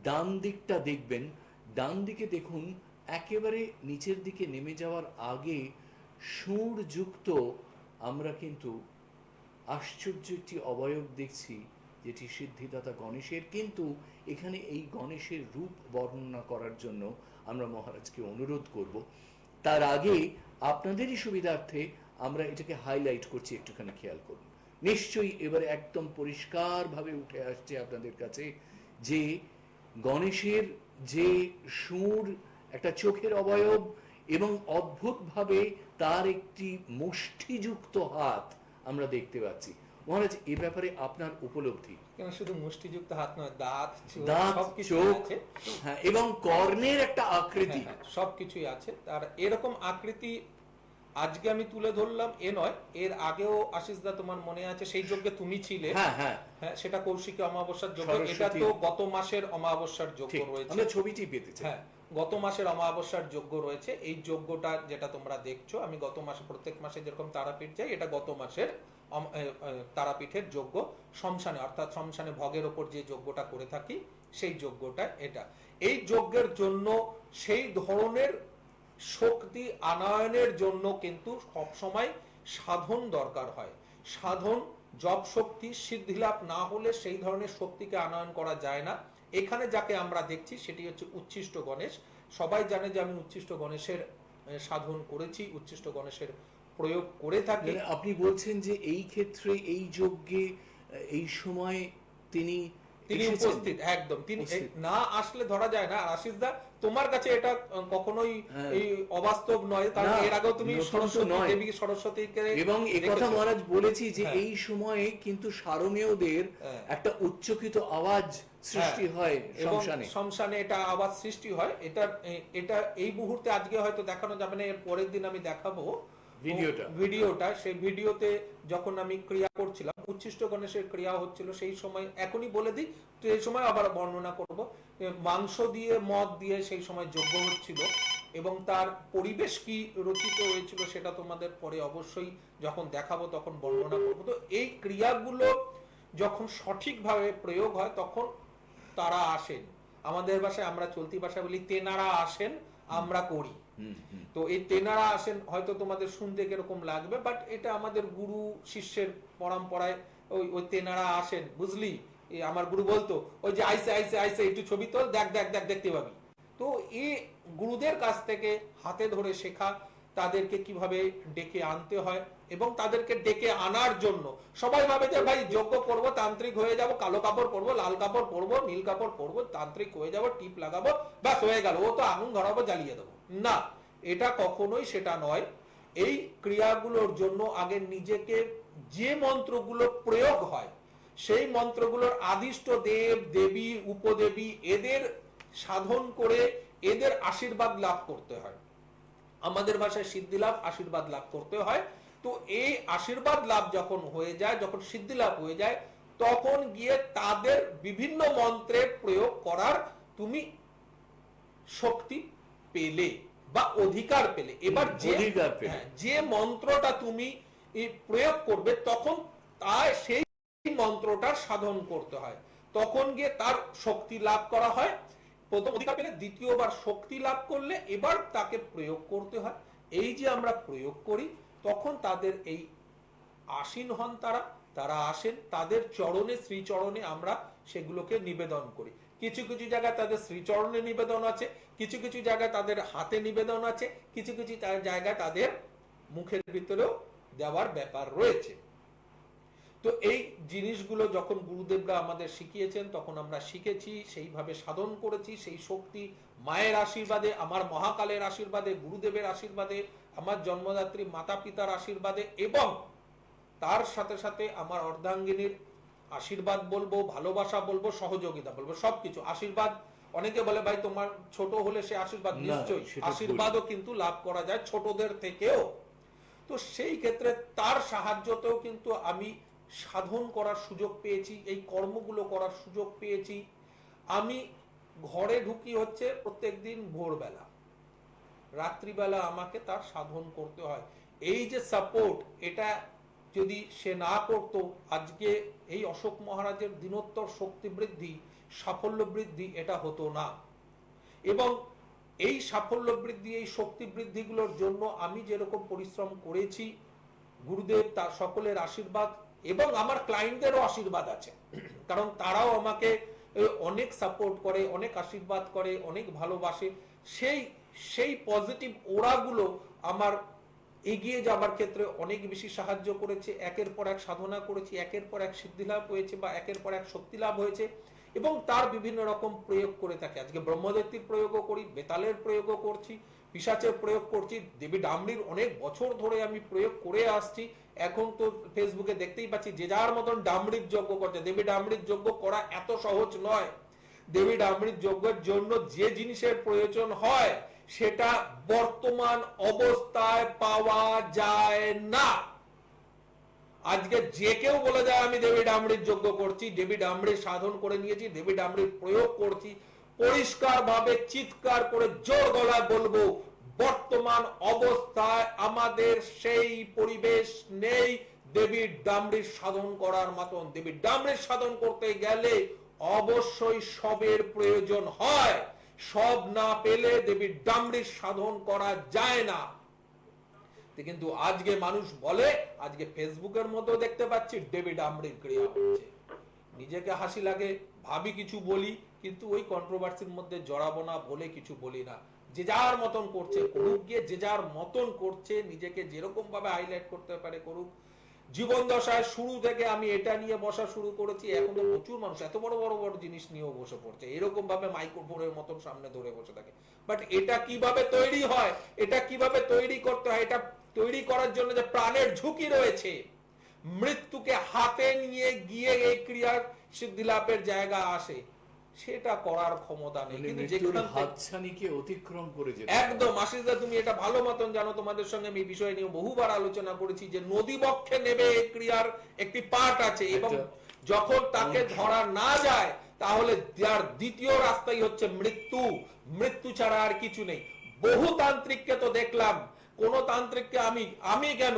ডান দিকটা দেখবেন, ডান দিকে দেখুন একেবারে নিচের দিকে নেমে যাওয়ার আগে সুরযুক্ত আমরা কিন্তু আশ্চর্য একটি অবয়ব দেখছি, যেটি সিদ্ধিদাতা গণেশের। কিন্তু এখানে এই গণেশের রূপ বর্ণনা করার জন্য আমরা মহারাজকে অনুরোধ করব। তার আগে আপনাদেরই সুবিধার্থে আমরা এটাকে হাইলাইট করছি, একটুখানি খেয়াল করুন। নিশ্চয়ই এবারে একদম পরিষ্কারভাবে উঠে আসছে আপনাদের কাছে যে গণেশের যে সুর, একটা চোখের অবয়ব, এবং অদ্ভুতভাবে তার একটি মুষ্টিযুক্ত হাত আমরা দেখতে পাচ্ছি। মহারাজ, এ ব্যাপারে আপনার উপলব্ধি? কেন শুধু মুষ্টিযুক্ত হাত নয়, দাঁত, দাঁত, সবকিছু চোখ, আছে, হ্যাঁ, এবং কর্ণের একটা আকৃতি, সবকিছুই আছে। আর এরকম আকৃতি আজকে আমি তুলে ধরলাম এ নয়, এর আগেও আশিস দা তোমার মনে আছে সেই যজ্ঞে তুমি ছিলে। হ্যাঁ হ্যাঁ হ্যাঁ, সেটা কৌশিকী অমাবস্যার যজ্ঞ। সরস্বতী। এটা তো গত মাসের অমাবস্যার যজ্ঞ ঠিক, রয়েছে। আমরা ছবিটি পেতে চাই। হ্যাঁ, গত মাসের অমাবস্যার যজ্ঞ রয়েছে। এই যজ্ঞটা যেটা তোমরা দেখছো, আমি গত মাসে, প্রত্যেক মাসে যেরকম তারাপীঠ যাই, এটা গত মাসের তারাপীঠের যজ্ঞ, শ্মশানে, অর্থাৎ শ্মশানে ভোগের ওপর যে যজ্ঞটা করে থাকি, সেই যজ্ঞটা এটা। এই যজ্ঞের জন্য সেই ধরনের শক্তি আনয়নের জন্য কিন্তু সবসময় সাধন দরকার হয়। সাধন, জপ শক্তি, সিদ্ধিলাভ না হলে সেই ধরনের শক্তিকে আনয়ন করা যায় না। এখানে যাকে আমরা দেখছি সেটি হচ্ছে উচ্ছিষ্ট গণেশ। সবাই জানে যে আমি উচ্ছিষ্ট গণেশের সাধন করেছি, উচ্ছিষ্ট গণেশের প্রয়োগ করে থাকি। মানে আপনি বলছেন যে এই ক্ষেত্রে এই যজ্ঞে এই সময় তিনি উপস্থিত, একদম তিনি না আসলে ধরা যায় না। আশিস দা, তোমার কাছে এটা কখনোই এই অবাস্তব নয়, কারণ এর আগেও তুমি দেবী সরস্বতীকে, এবং একথা মহারাজ বলেছি যে এই সময়ে কিন্তু শারমেয়দের একটা উচ্চকিত আওয়াজ সৃষ্টি হয় শ্মশানে। শ্মশানে এটা আওয়াজ সৃষ্টি হয়। এটা এই মুহূর্তে আজকে হয়তো দেখানো যাবে না, এর পরের দিন আমি দেখাবো ভিডিওটা। সেই ভিডিওতে যখন আমি ক্রিয়া করছিলাম, উচ্ছিষ্ট গণেশের ক্রিয়া হচ্ছিল, সেই সময়, এখনই বলে দিই তো, এই সময় আবার বর্ণনা করব। মাংস দিয়ে মদ দিয়ে সেই সময় যজ্ঞ হচ্ছিল, এবং তার পরিবেশ কি রচিত হয়েছিল সেটা তোমাদের পরে অবশ্যই যখন দেখাবো তখন বর্ণনা করবো। তো এই ক্রিয়াগুলো যখন সঠিকভাবে প্রয়োগ হয় তখন তারা আসেন, আমাদের ভাষায় আমরা চলতি ভাষায় বলি তেনারা আসেন, আমরা করি। তো এই তেনারা আসেন হয়তো তোমাদের শুনতে কিরকম লাগবে, বাট এটা আমাদের গুরু শিষ্যের পরম্পরায় ওই ওই তেনারা আসেন, বুঝলি? আমার গুরু বলতো ওই যে আইসে আইসে আইসে একটু ছবি তোল, দেখ দেখ দেখ দেখতে পাবি। তো এই গুরুদের কাছ থেকে হাতে ধরে শেখা, তাদেরকে কিভাবে ডেকে আনতে হয়, এবং তাদেরকে ডেকে আনার জন্য সবাই ভাবে যে ভাই যজ্ঞ করবো, তান্ত্রিক হয়ে যাব, কালো কাপড় পরবো, লাল কাপড় পরবো, নীল কাপড় পরবো, তান্ত্রিক হয়ে যাব, টিপ লাগাবো, ব্যাস হয়ে গেল, ও তো আগুন ধরাবো, জ্বালিয়ে দেবো। না, এটা কখনোই সেটা নয়। এই ক্রিয়াগুলোর জন্য আগে নিজেকে যে মন্ত্রগুলো প্রয়োগ হয় সেই মন্ত্রগুলোর আদিষ্ট দেব দেবী উপদেবী এদের সাধন করে এদের আশীর্বাদ লাভ করতে হয়। আমাদের ভাষায় সিদ্ধি লাভ, আশীর্বাদ লাভ করতে হয়। তো এই আশীর্বাদ লাভ যখন হয়ে যায়, যখন সিদ্ধি লাভ হয়ে যায়, তখন গিয়ে তাদের বিভিন্ন মন্ত্রের প্রয়োগ করার তুমি শক্তি পেলে বা অধিকার পেলে। এবার যে মন্ত্রটা তুমি প্রয়োগ করবে তখন সেই মন্ত্রটার সাধন করতে হয়, তখন গিয়ে তার শক্তি লাভ করা হয়। প্রথম অধিকার পেলে, দ্বিতীয়বার শক্তি লাভ করলে এবার তাকে প্রয়োগ করতে হয়। এই যে আমরা প্রয়োগ করি তখন তাদের এই আসীন হন, তারা আসেন, তাদের চরণে শ্রীচরণে আমরা সেগুলোকে নিবেদন করি। কিছু কিছু জায়গায় তাদের শ্রীচরণে নিবেদন আছে, কিছু কিছু জায়গায় তাদের হাতে নিবেদন আছে, কিছু কিছু জায়গায় তাদের মুখের ভিতরেও দেওয়ার ব্যাপার রয়েছে। তো এই জিনিসগুলো যখন গুরুদেবরা আমাদের শিখিয়েছেন তখন আমরা শিখেছি, সেইভাবে সাধন করেছি। সেই শক্তি মায়ের আশীর্বাদে, আমার মহাকালের আশীর্বাদে, গুরুদেবের আশীর্বাদে, আমার জন্মদাত্রী মাতা পিতার আশীর্বাদে, এবং তার সাথে সাথে আমার অর্ধাঙ্গিনীর আশীর্বাদ বলবো, ভালোবাসা বলবো, সহযোগিতা বলবো, সবকিছু আশীর্বাদ। অনেকে বলে ভাই তোমার ছোট হলে সে আশীর্বাদ, নিশ্চয়ই আশীর্বাদও কিন্তু লাভ করা যায় ছোটদের থেকেও। তো সেই ক্ষেত্রে তার সাহায্যতেও কিন্তু আমি সাধন করার সুযোগ পেয়েছি, এই কর্মগুলো করার সুযোগ পেয়েছি। আমি ঘরে ঢুকি হচ্ছে প্রত্যেকদিন ভোরবেলা, রাত্রিবেলা আমাকে তার সাধন করতে হয়। এই যে সাপোর্ট, এটা যদি সে না করতো আজকে এই অশোক মহারাজের দিনোত্তর শক্তি বৃদ্ধি, সাফল্য বৃদ্ধি এটা হতো না। এবং এই সাফল্য বৃদ্ধি, এই শক্তি বৃদ্ধিগুলোর জন্য আমি যেরকম পরিশ্রম করেছি, গুরুদেব তার সকলের আশীর্বাদ এবং আমার ক্লায়েন্টদেরও আশীর্বাদ আছে, কারণ তারাও আমাকে অনেক সাপোর্ট করে, অনেক আশীর্বাদ করে, অনেক ভালোবাসে। সেই পজিটিভ ওরাগুলো আমার এগিয়ে যাবার ক্ষেত্রে অনেক বেশি সাহায্য করেছে। একের পর এক সাধনা করেছি, একের পর এক সিদ্ধি লাভ হয়েছে বা একের পর এক শক্তি লাভ হয়েছে, এবং তার বিভিন্ন রকম প্রয়োগ করে থাকে। আজকে ব্রহ্মদৈত্যের প্রয়োগও করি, বেতালের প্রয়োগও করছি, পিশাচের প্রয়োগ করছি, দেবী ডামরির অনেক বছর ধরে আমি প্রয়োগ করে আসছি। এখন তো ফেসবুকে দেখতেই পাচ্ছি যে যার মতন ডামরির যজ্ঞ করছে। দেবী ডামরির যজ্ঞ করা এত সহজ নয়। দেবী ডামরির যজ্ঞের জন্য যে জিনিসের প্রয়োজন হয় সেটা বর্তমান অবস্থায় পাওয়া যায় না। আজকে যে কেউ বলে যায় আমি দেবী ডামরির যজ্ঞ করছি, দেবী ডামরির সাধন করে নিয়েছি, দেবী ডামরির প্রয়োগ করছি, পরিষ্কার ভাবে চিৎকার করে জোর গলায় বলবো, বর্তমান অবস্থায় আমাদের সেই পরিবেশ নেই দেবীর ডামরির সাধন করার মতন। দেবীর ডামরির সাধন করতে গেলে অবশ্যই সবের প্রয়োজন হয়, সব না পেলে দেবীর ডামরির সাধন করা যায় না। কিন্তু আজকে মানুষ বলে, আজকে ফেসবুকের মধ্যে দেখতে পাচ্ছি দেবী ডামরির ক্রিয়া হচ্ছে। নিজেকে হাসি লাগে, ভাবি কিছু বলি, কিন্তু ওই কন্ট্রোভার্সির মধ্যে জড়াবো না বলে কিছু বলি না। যে যার মতন করছে করুক গিয়ে, যে যার মতন করছে, নিজেকে যেরকম ভাবে হাইলাইট করতে পারে করুক। জীবন দশায় শুরু থেকে আমি এটা নিয়ে বসা শুরু করেছি, এখন তো প্রচুর মানুষ এত বড় বড় বড় জিনিস নিয়েও বসে পড়ছে, এরকম ভাবে মাইক্রোফোনের মতন সামনে ধরে বসে থাকে। বাট এটা কিভাবে তৈরি হয়, এটা কিভাবে তৈরি করতে হয়, এটা তৈরি করার জন্য যে প্রাণের ঝুঁকি রয়েছে, মৃত্যুকে হাতে নিয়ে গিয়ে এই ক্রিয়ার সিদ্ধি লাভের জায়গা আসে, সেটা করার ক্ষমতা নেই। কিন্তু যেখানে হাতছানিকে অতিক্রম করে যেতে একদম, আশিসদা তুমি এটা ভালো মতন জানো, তোমাদের সঙ্গে আমি এই বিষয় নিয়ে বহুবার আলোচনা করেছি যে নদী বক্ষে নেবে এই ক্রিয়ার একটি পার্ট আছে, এবং যখন তাকে ধরা না যায় তাহলে তার দ্বিতীয় রাস্তাই হচ্ছে মৃত্যু। মৃত্যু ছাড়া আর কিছু নেই। বহু তান্ত্রিককে তো দেখলাম, কোন তান্ত্রিককে আমি কেন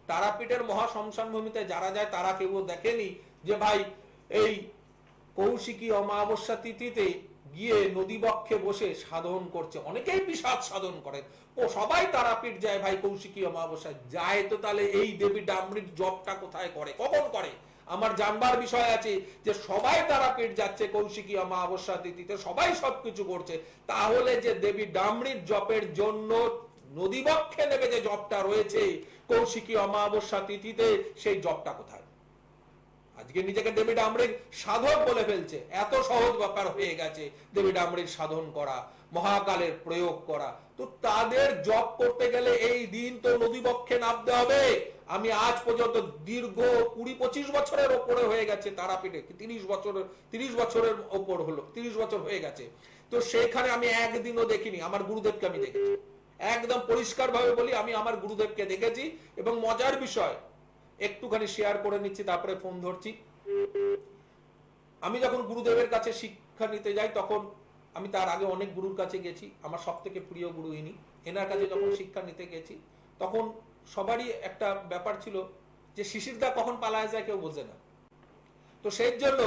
তারাপীঠের মহা শ্মশান ভূমিতে যারা যায় তারা কেউ দেখেনি যে ভাই এই কৌশিকী অমাবস্যা তিথিতে গিয়ে নদী বক্ষে বসে সাধন করছে। অনেকেই বিষাদ সাধন করেন, ও সবাই তারাপীঠ যায় ভাই কৌশিকী অমাবস্যায় যায়, তো তাহলে এই দেবী ডামরির জপটা কোথায় করে, কখন করে? আমার জানবার বিষয় আছে যে সবাই তারাপীঠ যাচ্ছে কৌশিকী অমাবস্যা তিথিতে, সবাই সবকিছু করছে, তাহলে যে দেবী ডামরির জপের জন্য নদীবক্ষে নেবে যে জপটা রয়েছে কৌশিকী অমাবস্যা তিথিতে, সেই জপটা কোথায়? আজকে নিজেকে দেবী ডামরির সাধক বলে ফেলছে। এত সহজ ব্যাপার হয়ে গেছে দেবী ডামরির সাধন করা, মহাকালের প্রয়োগ করা। তো তাদের জপ করতে গেলে এই দিন তো নদীবক্ষে নামতে হবে। আমি আজ পর্যন্ত দীর্ঘ 20-25 বছরের ওপরে হয়ে গেছে তারাপীঠে, 30 বছরের ওপর হলো, 30 বছর হয়ে গেছে। তো সেখানে আমি একদিনও দেখিনি। আমার গুরুদেবকে আমি দেখেছি, একদম পরিষ্কার ভাবে বলি, আমি আমার গুরুদেবকে দেখেছি। এবং মজার বিষয় একটুখানি শেয়ার করে নিচ্ছি, তারপরে ফোন ধরছি। আমি যখন গুরুদেবের কাছে শিক্ষা নিতে যাই, তখন আমি তার আগে অনেক গুরুর কাছে গেছি, আমার সব থেকে প্রিয় গুরু ইনি। এনার কাছে যখন শিক্ষা নিতে গেছি তখন সবারই একটা ব্যাপার ছিল যে শিশিরদা কখন পালায় যায় কেউ বোঝে না। তো সেই জন্য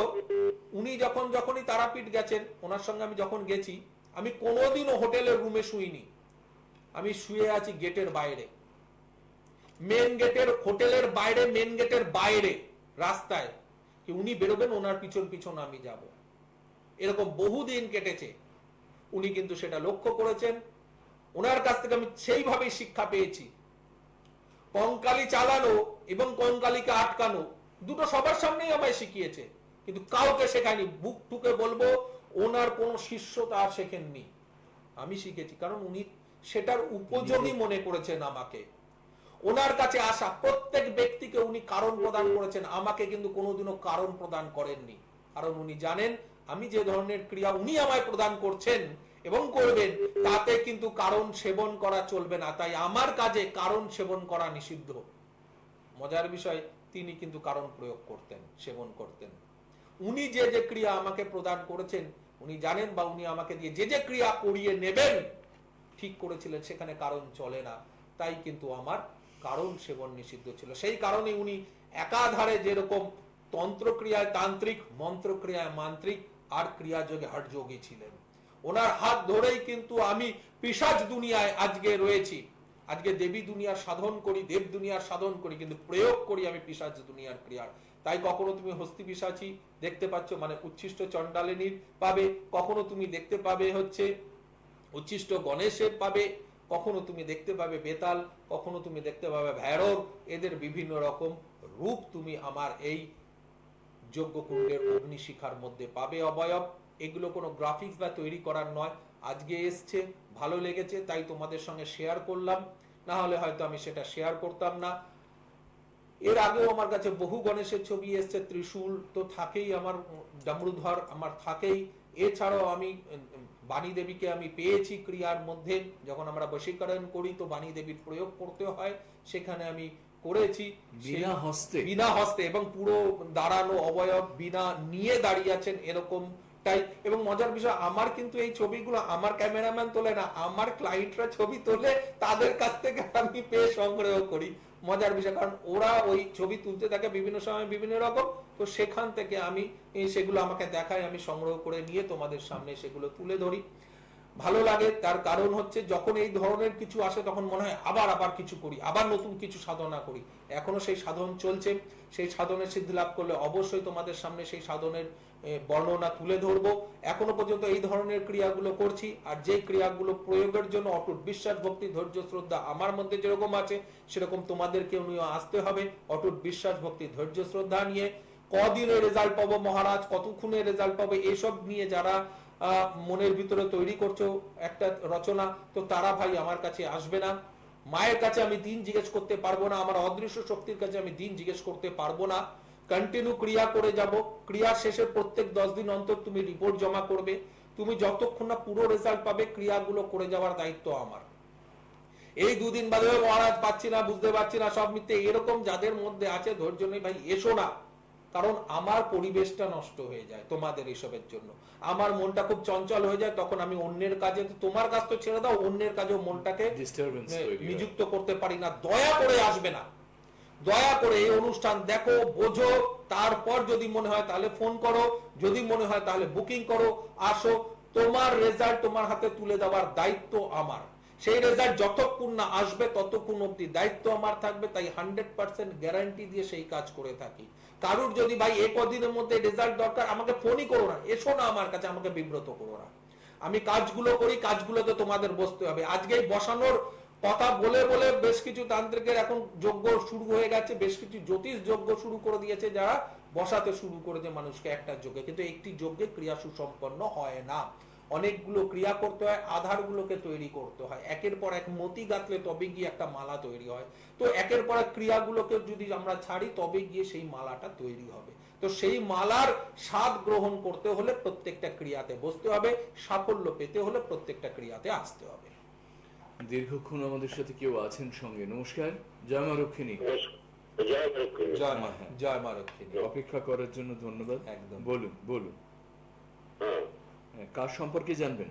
উনি যখনই তারাপীঠ গেছেন, ওনার সঙ্গে আমি যখন গেছি, আমি কোনোদিনও হোটেলের রুমে শুইনি। আমি শুয়ে আছি গেটের বাইরে, মেন গেটের, হোটেলের বাইরে, মেন গেটের বাইরে রাস্তায়, কি উনি বেরোবেন, ওনার পিছন পিছন আমি যাব। এরকম বহুদিন কেটেছে। উনি কিন্তু সেটা লক্ষ্য করেছেন। ওনার কাছ থেকে আমি সেইভাবেই শিক্ষা পেয়েছি। কঙ্কালি চালানো এবং কঙ্কালিকে আটকানো দুটো সবার সামনেই আমায় শিখিয়েছে, কিন্তু কাউকে শেখায়নি। বুক ঠুকে বলবো ওনার কোন শিষ্য তা শেখেননি, আমি শিখেছি। কারণ উনি সেটার উপযোগী মনে করেছেন আমাকে। ওনার কাছে আসা প্রত্যেক ব্যক্তিকে উনি কারণ প্রদান করেছেন, আমাকে কিন্তু কোনোদিনও কারণ প্রদান করেননি। কারণ উনি জানেন আমি যে ধরনের ক্রিয়া উনি আমায় প্রদান করছেন এবং করবেন, তাতে কিন্তু কারণ সেবন করা চলবে না। তাই আমার কাজে কারণ সেবন করা নিষিদ্ধ। মজার বিষয়, তিনি কিন্তু কারণ প্রয়োগ করতেন, সেবন করতেন। উনি যে যে ক্রিয়া আমাকে প্রদান করেছেন, উনি জানেন, বা উনি আমাকে দিয়ে যে যে ক্রিয়া করিয়ে নেবেন ঠিক করেছিলেন, সেখানে কারণ চলে না। তাই কিন্তু আমার কারণ সেবন নিষিদ্ধ ছিল। সেই কারণে উনি একাধারে যেরকম তন্ত্রক্রিয়ায় তান্ত্রিক, মন্ত্রক্রিয়ায় মান্ত্রিক, আর ক্রিয়াযোগে হঠযোগী ছিলেন। ওনার হাত ধরেই কিন্তু আমি পিশাচ দুনিয়ায় আজকে রয়েছি। আজকে দেবী দুনিয়ার সাধন করি, দেব দুনিয়ার সাধন করি, কিন্তু প্রয়োগ করি আমি পিশাচ দুনিয়ার ক্রিয়ার। তাই কখনো তুমি হস্তি পিশাচী দেখতে পাচ্ছ, মানে উচ্ছিষ্ট চণ্ডালিনীর পাবে, কখনো তুমি দেখতে পাবে হচ্ছে উচ্ছিষ্ট গণেশের পাবে, কখনো তুমি দেখতে পাবে বেতাল, কখনো তুমি দেখতে পাবে ভৈরব। এদের বিভিন্ন রকম রূপ তুমি আমার এই যজ্ঞকুণ্ডের অগ্নিশিখার মধ্যে পাবে অবয়ব। এগুলো কোনো গ্রাফিক্স বা তৈরি করার নয়, আজকে এসছে, ভালো লেগেছে, তাই তোমাদের সঙ্গে শেয়ার করলাম। না হলে হয়তো আমি সেটা শেয়ার করতাম না। এর আগেও আমার কাছে বহু গণেশের ছবি এসছে, ত্রিশূল তো থাকেই, আমার ডামরুধর আমার থাকেই। এছাড়াও আমি বাণী দেবীকে আমি পেয়েছি ক্রিয়ার মধ্যে, যখন আমরা বশীকরণ করি তো বাণী দেবীর প্রয়োগ করতে হয়, সেখানে আমি করেছি বিনা হস্তে, এবং পুরো দাঁড়ানো অবয়ব, বিনা নিয়ে দাঁড়িয়ে আছেন এরকমটাই। এবং মজার বিষয়, আমার কিন্তু এই ছবিগুলো আমার ক্যামেরাম্যান তোলে না, আমার ক্লায়েন্টরা ছবি তোলে, তাদের কাছ থেকে আমি পেয়ে সংগ্রহ করি। মজার বিষয়, কারণ ওরা ওই ছবি তুলতে থাকে বিভিন্ন সময় বিভিন্ন রকম, তো সেখান থেকে আমি সেগুলো আমাকে দেখায়, আমি সংগ্রহ করে নিয়ে তোমাদের সামনে সেগুলো তুলে ধরি। ভালো লাগে, তার কারণ হচ্ছে যখন এই ধরনের কিছু আসে তখন মনে হয় আবার কিছু করি, আবার নতুন কিছু সাধনা করি। এখনো সেই সাধন চলছে, সেই সাধনের সিদ্ধি লাভ করলে অবশ্যই তোমাদের সামনে সেই সাধনের বর্ণনা তুলে ধরবো। এখনো পর্যন্ত এই ধরনের ক্রিয়াগুলো করছি, আর যে ক্রিয়াগুলো প্রয়োগের জন্য অটুট বিশ্বাস, ভক্তি, ধৈর্য, শ্রদ্ধা আমার মধ্যে যেরকম আছে সেরকম তোমাদেরকেও নিয়ে আসতে হবে। অটুট বিশ্বাস, ভক্তি, ধৈর্য, শ্রদ্ধা নিয়ে কদিনের রেজাল্ট পাবো মহারাজ, কতক্ষণে রেজাল্ট পাবো, এসব নিয়ে যারা মনের ভিতরে তৈরি করছো একটা রচনা, তো তারা ভাই আমার কাছে আসবে না। মায়ের কাছে আমি দিন জিজ্ঞেস করতে পারবো না, আমার অদৃশ্য শক্তির কাছে আমি দিন জিজ্ঞেস করতে পারবো না। কন্টিনিউ ক্রিয়া করে যাব। ক্রিয়া শেষে প্রত্যেক 10 দিন অন্তর তুমি রিপোর্ট জমা করবে। তুমি যতক্ষণ না পুরো রেজাল্ট পাবে, ক্রিয়াগুলো করে যাওয়ার দায়িত্ব আমার। এই 2 দিন বাদে মহারাজ পাচ্ছি না, বুঝতে পারছি না, সব মিথ্যে, এরকম যাদের মধ্যে আছে ধৈর্য নেই ভাই, এসো না। কারণ আমার পরিবেশটা নষ্ট হয়ে যায় তোমাদের এসবের জন্য। আমার মনটা খুব চঞ্চল হয়ে যায়, তখন আমি অন্যের কাজে, তোমার কাজ তো ছেড়ে দাও, অন্যের কাজেও মনটাকে Disturbance তৈরি হয়। নিযুক্ত করতে পারি না। দয়া করে আসবে না, দয়া করে এই অনুষ্ঠান দেখো, বোঝো, তারপর যদি মনে হয় তাহলে ফোন করো, যদি মনে হয় তাহলে বুকিং করো, আসো। তোমার রেজাল্ট তোমার হাতে তুলে দেওয়ার দায়িত্ব আমার। সেই রেজাল্ট যতক্ষণ না আসবে ততক্ষণ অব্দি দায়িত্ব আমার থাকবে। তাই 100% গ্যারান্টি দিয়ে সেই কাজ করে থাকি। কারুর যদি ভাই এই কদিনের মধ্যে রেজাল্ট দরকার, আমাকে ফোনই করো না, এসো না আমার কাছে, আমাকে বিব্রত করো না। আমি কাজগুলো করি, কাজগুলোতে তোমাদের বসতে হবে। আজকে বসানোর কথা বলে বলে বেশ কিছু তান্ত্রিকের এখন যজ্ঞ শুরু হয়ে গেছে, বেশ কিছু জ্যোতিষ যজ্ঞ শুরু করে দিয়েছে, যারা বসাতে শুরু করেছে মানুষকে একটা যজ্ঞে। কিন্তু একটি যজ্ঞে ক্রিয়া সুসম্পন্ন হয় না, অনেকগুলো ক্রিয়া করতে হয়, আধারগুলোকে তৈরি করতে হয়, একের পর এক মতি গাঁথলে তবে গিয়ে একটা মালা তৈরি হয়। তো একের পর এক ক্রিয়াগুলোকে যদি আমরা ছাড়ি তবে গিয়ে সেই মালাটা তৈরি হবে। তো সেই মালার স্বাদ গ্রহণ করতে হলে প্রত্যেকটা ক্রিয়াতে বসতে হবে, সাফল্য পেতে হলে প্রত্যেকটা ক্রিয়াতে আসতে হবে। দীর্ঘক্ষণ আমাদের সাথে কেউ আছেন সঙ্গে। নমস্কার, জয় মা রক্ষিণী। জয় লক্ষ্মী। জয় মা, জয় মা লক্ষ্মী। অপেক্ষা করার জন্য ধন্যবাদ। একদম। বলুন বলুন, হ্যাঁ, কার সম্পর্কে জানবেন?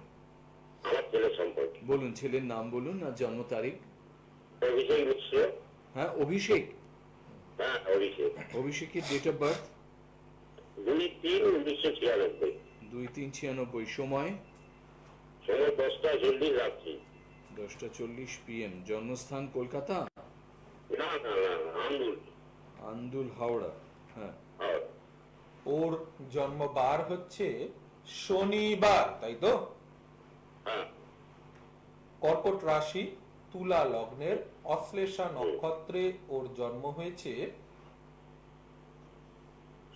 আমার ছেলে সম্পর্কে। বলুন, ছেলের নাম বলুন আর জন্ম তারিখ। অভিষেক মিশ্র। হ্যাঁ, অভিষেক। হ্যাঁ, অভিষেক। অভিষেকের ডেট অফ বার্থ 2-3-1996। 2-3-96। সময় সময় 10টা 40 রাত্রি। 10টা 40 PM। জন্মস্থান কলকাতা? না না না, আন্দুল। আন্দুল, হাওড়া। হ্যাঁ, হ্যাঁ, ওর জন্মবার হচ্ছে শনিবার, তাই তো? হ্যাঁ, কর্কট রাশি, তুলা লগ্নের, অশ্লেষা নক্ষত্রে ওর জন্ম হয়েছে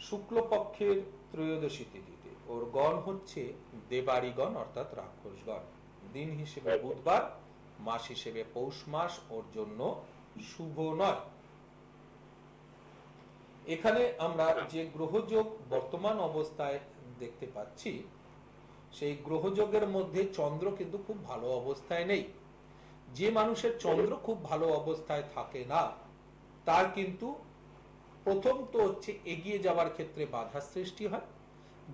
শুক্লপক্ষের ত্রয়োদশী তিথিতে। ওর গণ হচ্ছে দেবাড়িগণ অর্থাৎ রাক্ষসগণ। দিন হিসেবে বুধবার, মাস হিসেবে পৌষ মাস ওর জন্য শুভ নয়। এখানে আমরা যে গ্রহযোগ বর্তমান অবস্থায় দেখতে পাচ্ছি, সেই গ্রহযোগের মধ্যে চন্দ্র কিন্তু খুব ভালো অবস্থায় নেই। যে মানুষের চন্দ্র খুব ভালো অবস্থায় থাকে না, তার কিন্তু প্রথম তো হচ্ছে এগিয়ে যাওয়ার ক্ষেত্রে বাধা সৃষ্টি হয়।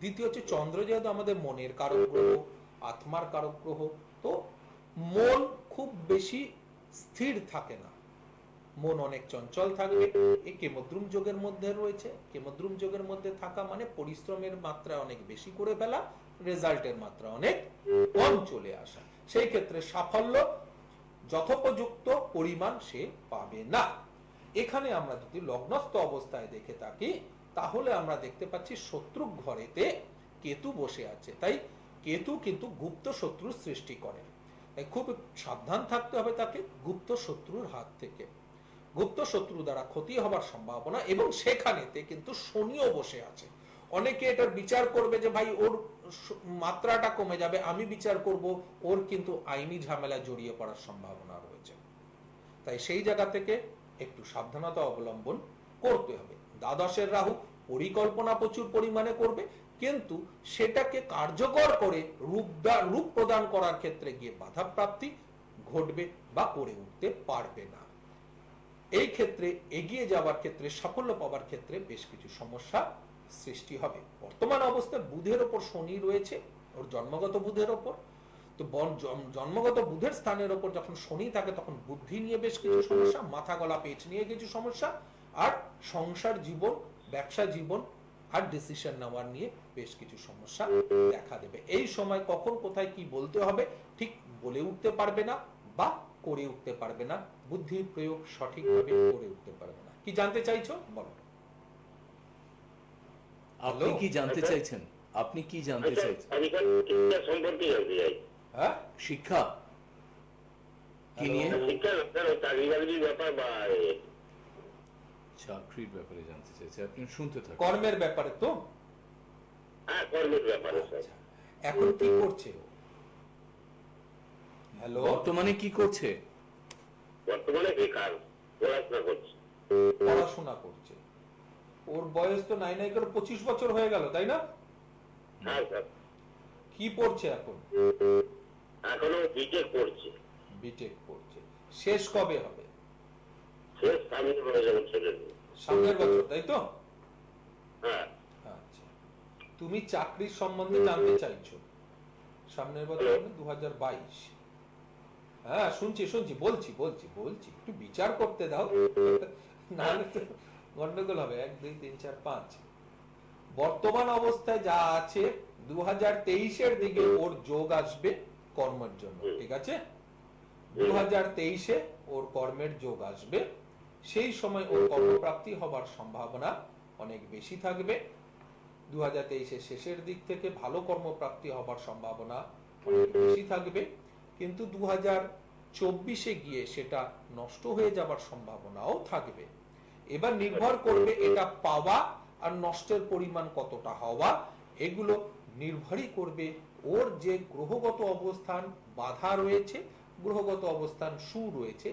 দ্বিতীয় হচ্ছে চন্দ্র যেহেতু আমাদের মনের কারক গ্রহ, আত্মার কারক গ্রহ, তো মন খুব বেশি স্থির থাকে না, মন অনেক চঞ্চল থাকবে। এই কেমদ্রুম যোগের মধ্যে রয়েছে। কেমদ্রুম যোগের মধ্যে থাকা মানে পরিশ্রমের মাত্রা অনেক বেশি করে ফেলা, রেজাল্টের মাত্রা অনেক কম চলে আসা। সেই ক্ষেত্রে সাফল্য যথোপযুক্ত পরিমাণ সে পাবে না। এখানে আমরা যদি লগ্নস্থ অবস্থায় দেখে থাকি, তাহলে আমরা দেখতে পাচ্ছি শত্রু ঘরেতে কেতু বসে আছে। তাই কেতু কিন্তু গুপ্ত শত্রুর সৃষ্টি করে। তাই খুব সাবধান থাকতে হবে তাকে গুপ্ত শত্রুর হাত থেকে। গুপ্ত শত্রু দ্বারা ক্ষতি হবার সম্ভাবনা, এবং সেখানেতে কিন্তু শনিও বসে আছে। অনেকে এটার বিচার করবে যে ভাই ওর মাত্রাটা কমে যাবে, আমি বিচার করব ওর কিন্তু আইনি ঝামেলা জড়িয়ে পড়ার সম্ভাবনা রয়েছে। তাই সেই জায়গা থেকে একটু সাবধানতা অবলম্বন করতে হবে। দ্বাদশের রাহু পরিকল্পনা প্রচুর পরিমাণে করবে, কিন্তু সেটাকে কার্যকর করে রূপ প্রদান করার ক্ষেত্রে গিয়ে বাধাপ্রাপ্তি ঘটবে বা করে উঠতে পারবে না। এই ক্ষেত্রে এগিয়ে যাওয়ার ক্ষেত্রে, সাফল্য পাওয়ার ক্ষেত্রে বেশ কিছু সমস্যা সৃষ্টি হবে। বর্তমান অবস্থায় বুধের ওপর শনি রয়েছে, ওর জন্মগত বুধের ওপর। তো জন্মগত বুধের স্থানের ওপর যখন শনি থাকে, তখন বুদ্ধি নিয়ে বেশ কিছু সমস্যা, মাথা গলা পেট নিয়ে কিছু সমস্যা, আর সংসার জীবন, ব্যবসা জীবন আর ডিসিশন নেওয়ার নিয়ে বেশ কিছু সমস্যা দেখা দেবে। এই সময় কখন কোথায় কি বলতে হবে ঠিক বলে উঠতে পারবে না বা করে উঠতে পারবে না, বুদ্ধির প্রয়োগ সঠিকভাবে করে উঠতে পারবে না। কি জানতে চাইছো বলো? আপনি কি জানতে চাইছেন? আপনি কি জানতে চাইছেন? আমি শিক্ষা সম্পর্কে জানতে চাই। হ্যাঁ, শিক্ষা কি নিয়ে? শিক্ষা চাকরি বাকরির ব্যাপার বা চাকরির ব্যাপারে জানতে চাইছে। আপনি শুনতে থাকুন। কর্মের ব্যাপারে তো? হ্যাঁ, কর্মের ব্যাপারে স্যার। এখন কি করছে ও? হ্যালো, বর্তমানে কি করছে? বর্তমানে বেকার, পড়াশোনা করছে। পড়াশোনা করছে। ওর বয়স তো নাই নাই করে 25 বছর হয়ে গেল, তাই না? হ্যাঁ স্যার। কি পড়ছে এখন? এখনো বিটেক পড়ছে। বিটেক পড়ছে। শেষ কবে হবে? শেষ সামনে বলে যাবো ছেলে। সামনের বছর, তাই তো? হ্যাঁ। আচ্ছা, তুমি চাকরির সম্বন্ধে জানতে চাইছো সামনের বছর মানে 2022। হ্যাঁ, শুনছি বলছি একটু বিচার করতে দাও, নাহলে তো গন্ডগোল হবে। 1 2 3 4 5 বর্তমান অবস্থায় যা আছে 2023-এর দিকে ওর যোগ আসবে কর্মের জন্য, ঠিক আছে? 2023-এ ওর কর্মের যোগ আসবে, সেই সময় ওর কর্মপ্রাপ্তি হবার সম্ভাবনা অনেক বেশি থাকবে। 2023-এর শেষের দিক থেকে ভালো কর্মপ্রাপ্তি হবার সম্ভাবনা অনেক বেশি থাকবে, কিন্তু 2024-এ গিয়ে সেটা নষ্ট হয়ে যাবার সম্ভাবনাও থাকবে। এবার নির্ভর করবে এটা পাওয়া আর নষ্টের পরিমাণ কতটা হওয়া, এগুলো নির্ভরই করবে ওর যে গ্রহগত অবস্থান বাধা রয়েছে, গ্রহগত অবস্থান সু রয়েছে,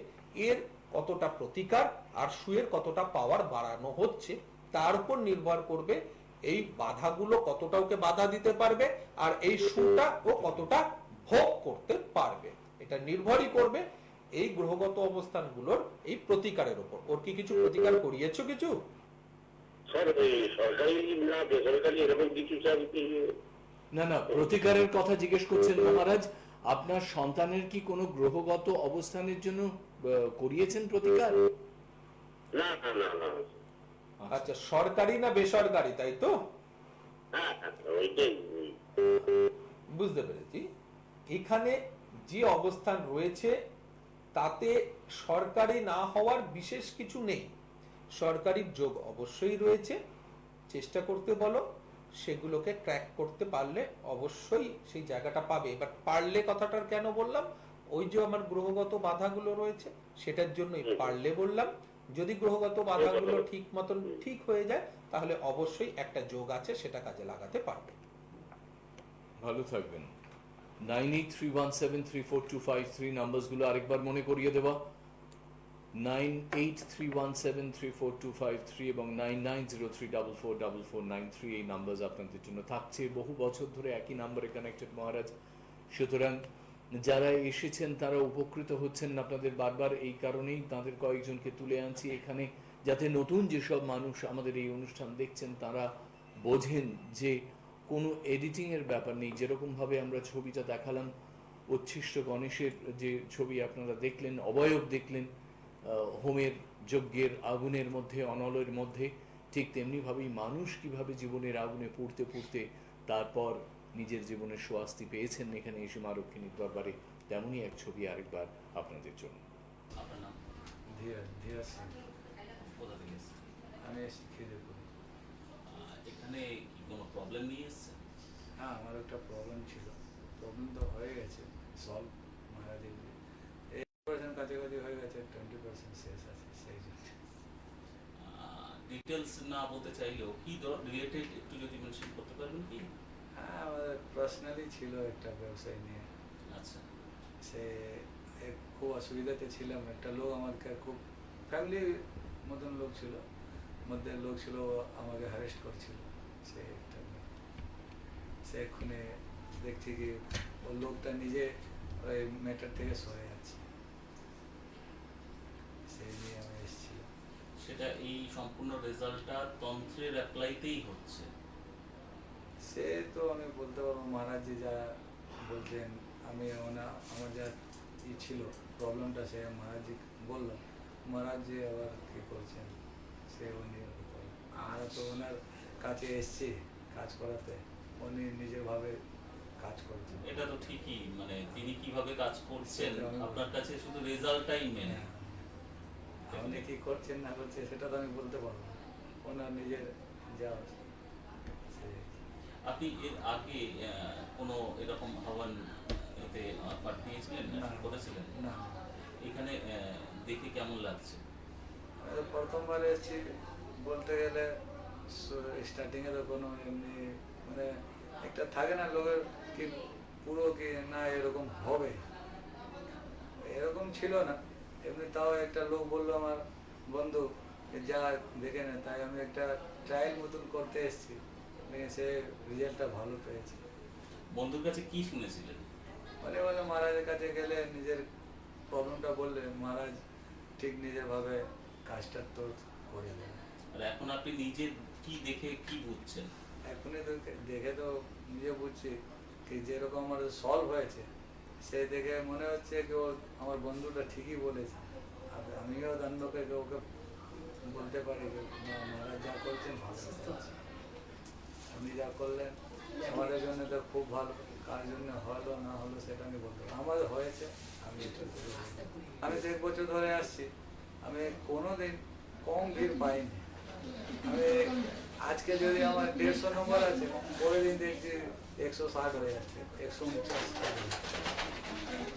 এর কতটা প্রতিকার আর সুয়ের কতটা পাওয়ার বাড়ানো হচ্ছে, তার উপর নির্ভর করবে এই বাধাগুলো কতটা ওকে বাধা দিতে পারবে আর এই সুটা ও কতটা ভোগ করতে পারবে। এটা নির্ভরই করবে এই গ্রহগত অবস্থানগুলোর এই প্রতিকারের উপর। ওর কি কিছু প্রতিকার করিয়েছো কিছু? স্যার সরকারি না বেসরকারি এরকম কিছু স্যার কি? না, প্রতিকারের কথা জিজ্ঞেস করছেন মহারাজ। আপনার সন্তানের কি কোনো গ্রহগত অবস্থানের জন্য করিয়েছেন প্রতিকার? না না না না। আচ্ছা, সরকারি না বেসরকারি, তাই তো? হ্যাঁ ওইটাই। বুঝতে পেরেছি। এখানে যে অবস্থান রয়েছে তাতে সরকারি না হওয়ার বিশেষ কিছু নেই, সরকারি যোগ অবশ্যই রয়েছে। চেষ্টা করতে বলো, সেগুলোকে ক্র্যাক করতে পারলে অবশ্যই সেই জায়গাটা পাবে। এবার পারলে কথাটার কেন বললাম, ওই যে আমার গ্রহগত বাধাগুলো রয়েছে সেটার জন্যই পারলে বললাম। যদি গ্রহগত বাধাগুলো ঠিক মতন ঠিক হয়ে যায় তাহলে অবশ্যই একটা যোগ আছে, সেটা কাজে লাগাতে পারবে। ভালো থাকবেন। 9831734253 নাম্বারগুলো আরেকবার মনে করিয়ে দেওয়া, 9831734253 এবং 9903444493 এই নাম্বার আপনাদের জন্য থাকছে। বহু বছর ধরে একই নাম্বারে কানেক্টেড মহারাজ, সুতরাং যারা এসেছেন তারা উপকৃত হচ্ছেন আপনাদের বারবার। এই কারণেই তাদের কয়েকজনকে তুলে আনছি এখানে, যাতে নতুন যেসব মানুষ আমাদের এই অনুষ্ঠান দেখছেন তারা বোঝেন যে কোনো এডিটিংয়ের ব্যাপার নেই। যেরকমভাবে আমরা ছবিটা দেখালাম, উচ্ছিষ্ট গণেশের যে ছবি আপনারা দেখলেন, অবয়ব দেখলেন হোমের যজ্ঞের আগুনের মধ্যে, অনলের মধ্যে, ঠিক তেমনিভাবেই মানুষ কিভাবে জীবনের আগুনে পুড়তে পুড়তে তারপর নিজের জীবনের স্বস্তি পেয়েছেন এখানে এসে মা রক্ষিণীর দরবারে, তেমনই এক ছবি আরেকবার আপনাদের জন্য। আপনার নাম? ধীরাজ সিং। কোথা থেকে এসেছেন? আমি এসেছি খিদিরপুর। এখানে কি কোনো প্রবলেম নিয়ে এসেছেন? হ্যাঁ, আমার একটা প্রবলেম ছিল, প্রবলেম তো হয়ে গেছে সলভ মহারাজের। 80% কাছাকাছি হয়ে গেছে, 20% শেষ আছে, সেই জন্য। ডিটেলস না বলতে চাইলেও কি রিলেটেড একটু যদি মেনশন করতে পারবেন কি? হ্যাঁ, আমাদের পার্সোনালি ছিল একটা ব্যবসায় নিয়ে। আচ্ছা, সে খুব অসুবিধাতে ছিলাম। একটা লোক আমাকে খুব ফ্যামিলির মতন লোক ছিল, মধ্যে লোক ছিল, আমাকে হ্যারেস্ট করছিল। সে একটা সে এক্ষুনি দেখছি কি ওই লোকটা নিজে ওই ম্যাটার থেকে সরে যাচ্ছে, সেই নিয়ে আমি এসেছিলাম। সেটা এই সম্পূর্ণ রেজাল্টটা তন্ত্রের অ্যাপ্লাইতেই হচ্ছে। সে তো আমি বলতে পারবো মহারাজ যে যা বলছেন, আমি আমার যা ছিল প্রবলেমটা সে মহারাজজি বললাম, মহারাজজি আবার কী করছেন সে উনি আমরা তো ওনার কাছে এসছি কাজ করাতে, উনি নিজেভাবে কাজ করছেন। এটা তো ঠিকই, মানে তিনি কিভাবে কাজ করছেন সেটা আমি আপনার কাছে শুধু রেজাল্টটাই মেনে। হ্যাঁ, উনি কী করছেন না করছে সেটা তো আমি বলতে পারবো না, ওনার নিজের যা আছে সে। আপনি এর আগে কোনো এরকম আহ্বান এতে পাঠ নিয়েছিলেন, না। করেছিলেন? না, এখানে দেখে কেমন লাগছে? আমি তো প্রথমবার এসেছি, বলতে গেলে স্টার্টিংয়ে তো কোনো এমনি মানে একটা থাকে না লোকের কি পুরো কি না এরকম হবে, এরকম ছিল না। এমনি তাও একটা লোক বললো আমার বন্ধু যা দেখে না, তাই আমি একটা ট্রায়াল মতন করতে এসেছি, সে রেজাল্টটা ভালো পেয়েছে। বন্ধুর কাছে কি শুনেছিলেন? বলে মহারাজের কাছে গেলে নিজের প্রবলেমটা বললে মহারাজ ঠিক নিজের ভাবে কাজটা তো করে দেবে। আর এখন আপনি নিজে কি দেখে কি বুঝছেন? এখনই তো দেখে তো নিজে বুঝছি কি যেরকম আমার সলভ হয়েছে, সেই দেখে মনে হচ্ছে কি ও আমার বন্ধুটা ঠিকই বলেছে। আর আমিও দানবকে ওকে বলতে পারি যে না, মহারাজ যা করছেন ভালো করছেন। আপনি যা করলেন আমাদের জন্য তো খুব ভালো, কার জন্য হলো না হলো সেটা আমি বলতে পারি, আমাদের হয়েছে। আমি আমি তো 1 বছর ধরে আসছি, আমি কোনোদিন কম ভিড় পাইনি। আমি আজকে যদি আমার 150 নম্বর আছে, পরের দিন দেখছি 160 হয়ে যাচ্ছে, 149।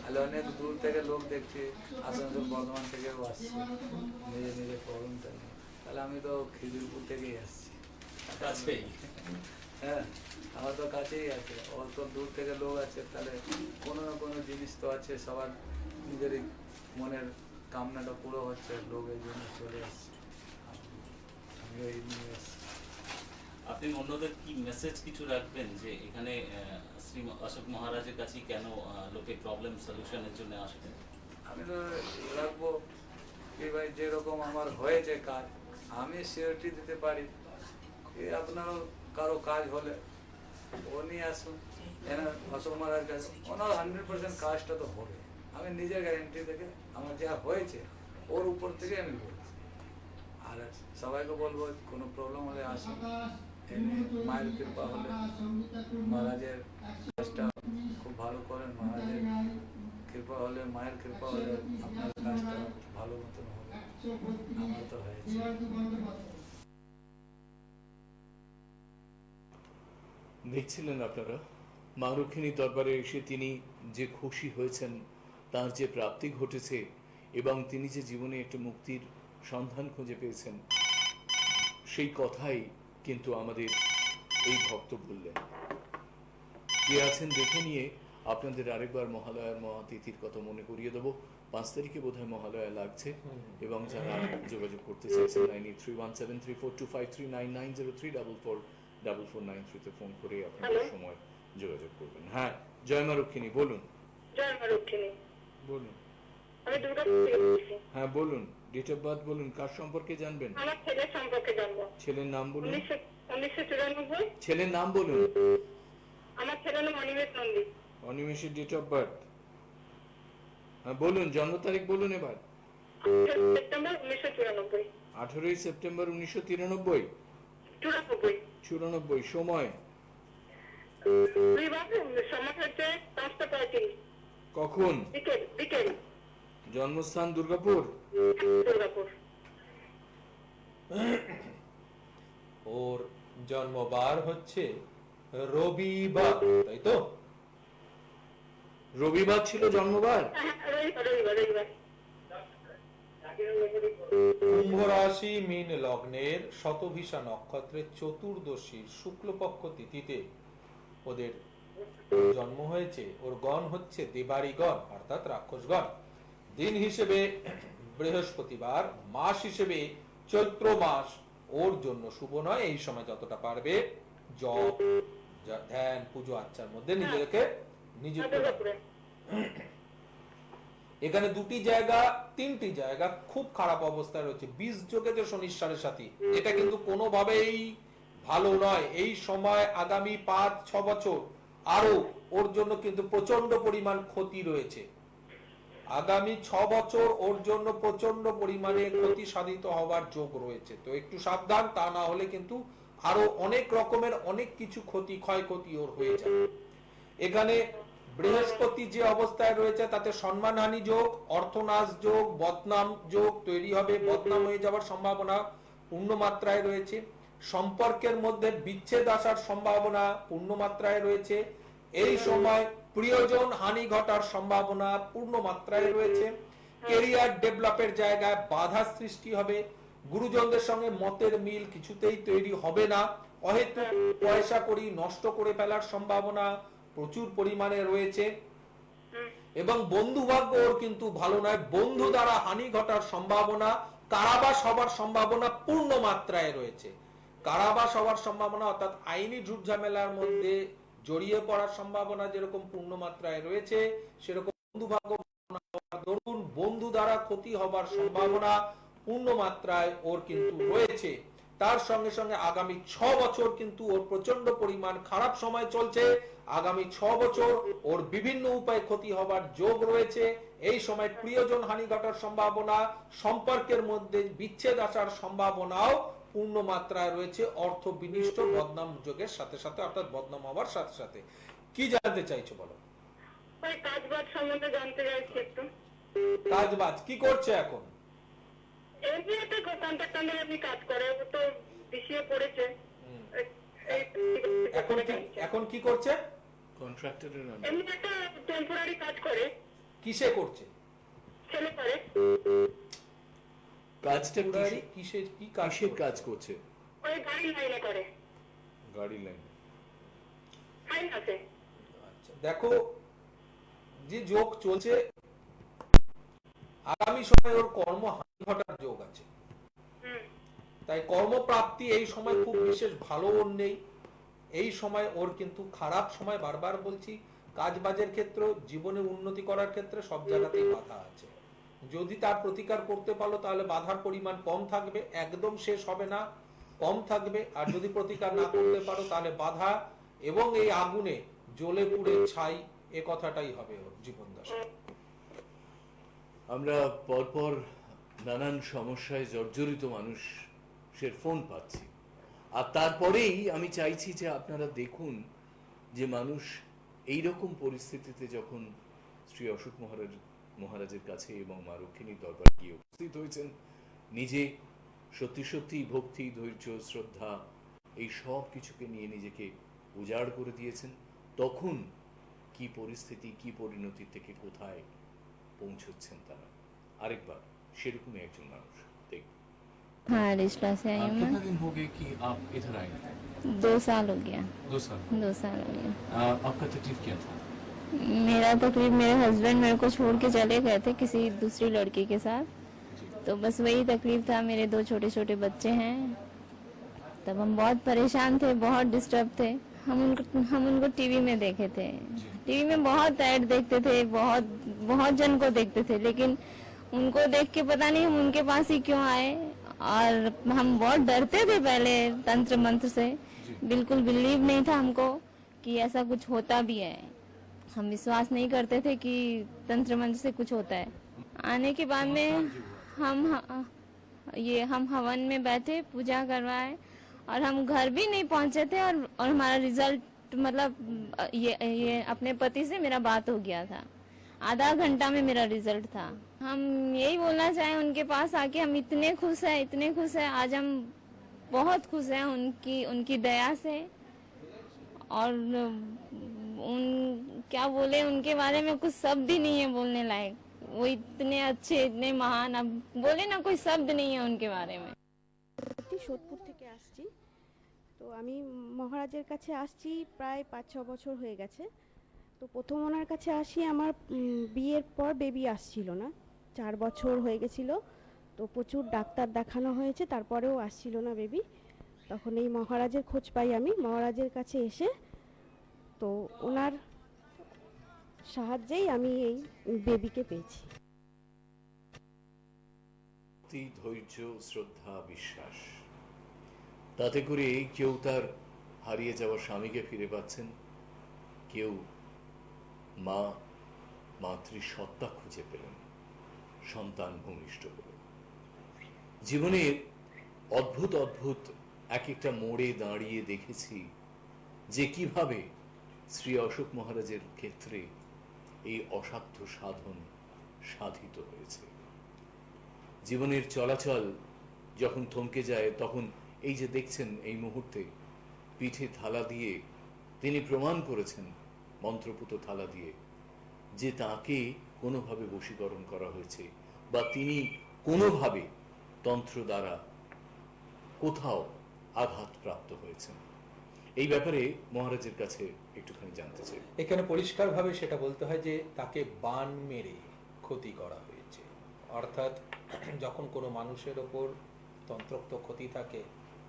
তাহলে অনেক দূর থেকে লোক দেখছি, আসানসোল বর্ধমান থেকেও আসছে নিজে নিজে প্রবলেমটা নিয়ে। তাহলে আমি তো খিদিরপুর থেকেই আসছি। কাছেই। হ্যাঁ, আমার তো কাছেই আছে, অত দূর থেকে লোক আছে, তাহলে কোনো না কোনো জিনিস তো আছে, সবার নিজেরই মনের কামনাটা পুরো হচ্ছে, লোক এই জন্য চলে আসছে। আমিও এই নিয়ে এসছি। আপনি অন্যদের কি মেসেজ কিছু রাখবেন যে এখানে শ্রী অশোক মহারাজের কাছে কেন লোকে প্রবলেম সলিউশনের জন্য আসবেন? আমি তো রাখবো কি ভাই, যেরকম আমার হয়েছে কাজ, আমি সিওরিটি দিতে পারি কি আপনারও কারো কাজ হলে ও নিয়ে আসুন এনার অশোক মহারাজ কাছে, ওনার 100% কাজটা তো হবে। আমি নিজের গ্যারেন্টি থেকে আমার যা হয়েছে ওর উপর থেকে আমি বলছি। আর সবাইকে বলবো কোনো প্রবলেম হলে আসুন, এনে মায়ের কৃপা হলে মহারাজের কাজটা খুব ভালো করেন, মহারাজের কৃপা হলে, মায়ের কৃপা হলে আপনার কাজটা ভালো মতন হবে। আমার তো হয়েছে। দেখছিলেন আপনারা মা রক্ষিণীর দরবারে এসে তিনি যে খুশি হয়েছেন, তার যে প্রাপ্তি ঘটেছে এবং তিনি যে জীবনে একটা মুক্তির সন্ধান খুঁজে পেয়েছেন, সেই কথাই কিন্তু আমাদের এই ভক্ত বললেন। কে আছেন দেখে নিয়ে আপনাদের আরেকবার মহালয়ার মহাতিথির কথা মনে করিয়ে দেবো। 5 তারিখে বোধহয় মহালয়া লাগছে এবং যারা যোগাযোগ করতে চাইছেন 931732539903444493 ফোন করে আপনাদের সময় যোগাযোগ করবেন। হ্যাঁ, জয় মা রক্ষিণী, বলুন। জয় মা রক্ষিণী। বলুন। আমি দুর্গাপুর থেকে বলছি। হ্যাঁ বলুন, ডেট অফ বার্থ বলুন, কার সম্পর্কে জানবেন? আমার ছেলের সম্পর্কে জানবো। ছেলের নাম বলুন। 1994। ছেলের নাম বলুন। আমার ছেলের নাম অনিমেষ নন্দী। অনিমেষের ডেট অফ বার্থ হ্যাঁ বলুন, জন্ম তারিখ বলুন এবার। সেপ্টেম্বর 1994। 18 সেপ্টেম্বর 1993। 94 সময় সময় হচ্ছে 5:35। কখন? বিকেল। জন্মস্থান দুর্গাপুর। দুর্গাপুর। ওর জন্মবার হচ্ছে রবিবার, তাই তো? রবিবার ছিল জন্মবার। রবিবার। কুম্ভ রাশি মীন লগ্নের শতভিষা নক্ষত্রের চতুর্দশীর শুক্লপক্ষ তিথিতে ওদের জন্ম হয়েছে। ওর গণ হচ্ছে দেবাড়ি গণ, অর্থাৎ রাক্ষসগণ। দিন হিসেবে বৃহস্পতিবার, মাস হিসেবে চৈত্র মাস ওর জন্য শুভ নয়। এই সময় যতটা পারবে জপ, ধ্যান, পুজো আচ্চার মধ্যে নিজেকে নিযুক্ত করবে। এখানে 2টি জায়গা 3টি জায়গা খুব খারাপ অবস্থায় রয়েছে। 20 যোগেতে শনির সাথী, এটা কিন্তু কোনোভাবেই ভালো নয়। এই সময় আগামী 5-6 বছর আরো ওর জন্য কিন্তু প্রচন্ড পরিমাণ ক্ষতি রয়েছে। আগামী 6 বছর ওর জন্য প্রচন্ড পরিমাণে ক্ষতি সাধিত হওয়ার যোগ রয়েছে। তো একটু সাবধান, তা না হলে কিন্তু আরো অনেক রকমের অনেক কিছু ক্ষয়ক্ষতি ওর হয়ে যাবে। এখানে বৃহস্পতি যে অবস্থায় রয়েছে তাতে সম্মানহানি যোগ, অর্থনাশ যোগ, বদনাম যোগ তৈরি হবে। বদনাম হয়ে যাওয়ার সম্ভাবনা পূর্ণ মাত্রায় রয়েছে। সম্পর্কের মধ্যে বিচ্ছেদ আসার সম্ভাবনা পূর্ণ মাত্রায় রয়েছে। এই সময় প্রিয়জন হানি ঘটার সম্ভাবনা পূর্ণ মাত্রায় রয়েছে। ক্যারিয়ার ডেভেলপের জায়গায় বাধা সৃষ্টি হবে। গুরুজনদের সঙ্গে মতের মিল কিছুতেই তৈরি হবে না। অহেতুক পয়সা করি নষ্ট করে ফেলার সম্ভাবনা প্রচুর পরিমাণে রয়েছে। এবং বন্ধু ভাগ্য ওর কিন্তু ভালো নয়। বন্ধু দ্বারা হানি ঘটার সম্ভাবনা, কারাবাস হবার সম্ভাবনা পূর্ণ মাত্রায় রয়েছে। কারাবাস হওয়ার সম্ভাবনা অর্থাৎ আইনি ঝুট ঝামেলার মধ্যে জড়িয়ে পড়ার সম্ভাবনা যেরকম পূর্ণ মাত্রায় রয়েছে, সেরকম বন্ধু ভাগ্য ধরুন বন্ধু দ্বারা ক্ষতি হবার সম্ভাবনা পূর্ণ মাত্রায় ওর কিন্তু রয়েছে। তার সঙ্গে সঙ্গে আগামী 6 বছর কিন্তু ওর প্রচন্ড পরিমাণ খারাপ সময় চলছে। আগামী 6 বছর ওর বিভিন্ন উপায়ে ক্ষতি হবার যোগ রয়েছে। এই সময় প্রিয়জন হানি ঘটার সম্ভাবনা, সম্পর্কের মধ্যে বিচ্ছেদ আসার সম্ভাবনাও পূর্ণ মাত্রায় রয়েছে অর্থ বিনিষ্ট বদনাম যোগের সাথে সাথে, অর্থাৎ বদনাম হওয়ার সাথে সাথে। কি জানতে চাইছো বলো? ওই কাজ বাজ সম্বন্ধে জানতে চাইছি একটু। কাজ বাজ কি করছে এখন? এমনি একটা কন্ট্রাক্টর এমনি কাজ করে, ও তো বিসিএ পড়েছে। এখন কি করছে? কন্ট্রাক্টরের এমনি একটা টেম্পোরারি কাজ করে। কিসে করছে? ছেলে করে। কাজটা কিসের কি কিসের কাজ করছে? ওই গাড়ি লাইনে করে। গাড়ি লাইন। ফাইন আছে। আচ্ছা, দেখো যে যোগ চলছে, আগামী সময় ওর কর্মহানি ঘটার যোগ আছে। তাই কর্মপ্রাপ্তি এই সময় খুব বিশেষ ভালো ওর নেই। এই সময় ওর কিন্তু খারাপ সময়, বারবার বলছি, কাজ বাজের ক্ষেত্রে, জীবনে উন্নতি করার ক্ষেত্রে সব জায়গাতেই বাধা আছে। যদি তার প্রতিকার করতে পারো তাহলে বাধার পরিমাণ কম থাকবে, একদম শেষ হবে না, কম থাকবে। আর যদি প্রতিকার না করতে পারো তাহলে বাধা এবং এই আগুনে জ্বলে পুড়ে ছাই, এ কথাটাই হবে ওর জীবন দশা। আমরা পরপর নানান সমস্যায় জর্জরিত মানুষের ফোন পাচ্ছি, আর তারপরেই আমি চাইছি যে আপনারা দেখুন যে মানুষ এই রকম পরিস্থিতিতে যখন শ্রী অশোক মহারাজের কাছে এবং মা রক্ষিণীর দরবারে গিয়ে উপস্থিত হয়েছেন, নিজে সত্যি সত্যি ভক্তি, ধৈর্য, শ্রদ্ধা এই সব কিছুকে নিয়ে নিজেকে উজাড় করে দিয়েছেন, তখন কি পরিস্থিতি, কি পরিণতি থেকে কোথায় পৌঁছচ্ছেন তারা। আরেকবার সেরকমই একজন মানুষ দেখুন। हाँ, रिश्ता से आई हूँ मैं। कितना दिन हो गए कि आप इधर आए? 2 साल हो गया। 2 साल। 2 साल हो गया। आपका तकलीफ क्या था? मेरा तकलीफ, मेरे हस्बैंड मेरे को छोड़ के चले गए थे किसी दूसरी लड़की के साथ, तो बस वही तकलीफ था। मेरे 2 छोटे छोटे बच्चे हैं, तब हम बहुत परेशान थे, बहुत डिस्टर्ब थे। हम उनको टीवी में देखे थे, टीवी में बहुत ऐड देखते थे, बहुत जन को देखते थे, लेकिन उनको देख के पता नहीं हम उनके पास ही क्यों आए। और हम बहुत डरते थे पहले तंत्र मंत्र से, बिल्कुल बिलीव नहीं था हमको कि ऐसा कुछ होता भी है। हम विश्वास नहीं करते थे कि तंत्र मंत्र से कुछ होता है। आने के बाद में हम हवन में बैठे, पूजा करवाए, और हम घर भी नहीं पहुंचे थे, और हमारा रिजल्ट, मतलब ये अपने पति से मेरा बात हो गया था, आधा घंटा में मेरा रिजल्ट था। हम यही बोलना चाहें उनके पास आके, हम इतने खुश हैं, आज हम बहुत खुश हैं उनकी दया से। और क्या बोले उनके बारे में, कुछ शब्द ही नहीं है बोलने लायक। वो इतने अच्छे, इतने महान, अब बोले ना कोई शब्द नहीं है उनके बारे में। সোদপুর থেকে আসছি। তো আমি মহারাজের কাছে আসছি প্রায় 5-6 বছর হয়ে গেছে। তো প্রথম ওনার কাছে আসি, আমার বিয়ের পর বেবি আসছিল না, 4 বছর হয়ে গেছিল। তো প্রচুর ডাক্তার দেখানো হয়েছে, তারপরেও আসছিল না বেবি। তখন এই মহারাজের খোঁজ পাই আমি মহারাজের কাছে এসে। তো ওনার সাহায্যেই আমি এই বেবিকে পেয়েছি। ধৈর্য, শ্রদ্ধা, বিশ্বাস, তাতে করে কেউ তার হারিয়ে যাওয়া স্বামীকে ফিরে পাচ্ছেন, কেউ মাতৃসত্তা খুঁজে পেলেন, সন্তান ভূমিষ্ঠ হল। জীবনের অদ্ভুত অদ্ভুত এক একটা মোড়ে দাঁড়িয়ে দেখেছি যে কিভাবে শ্রী অশোক মহারাজের ক্ষেত্রে এই অসাধ্য সাধন সাধিত হয়েছে। জীবনের চলাচল যখন থমকে যায়, তখন এই যে দেখছেন এই মুহূর্তে পিঠে থালা দিয়ে তিনি প্রমাণ করেছেন, মন্ত্রপুত থালা দিয়ে, যে তাকে কোনোভাবে বশীকরণ করা হয়েছে, বা তিনি কোনোভাবে তন্ত্র দ্বারা কোথাও আঘাতপ্রাপ্ত হয়েছেন। এই ব্যাপারে মহারাজের কাছে একটুখানি জানতে চাই। এখানে পরিষ্কারভাবে সেটা বলতে হয় যে তাকে বান মেরে ক্ষতি করা হয়েছে। অর্থাৎ যখন কোনো মানুষের ওপর তন্ত্রোক্ত ক্ষতি থাকে,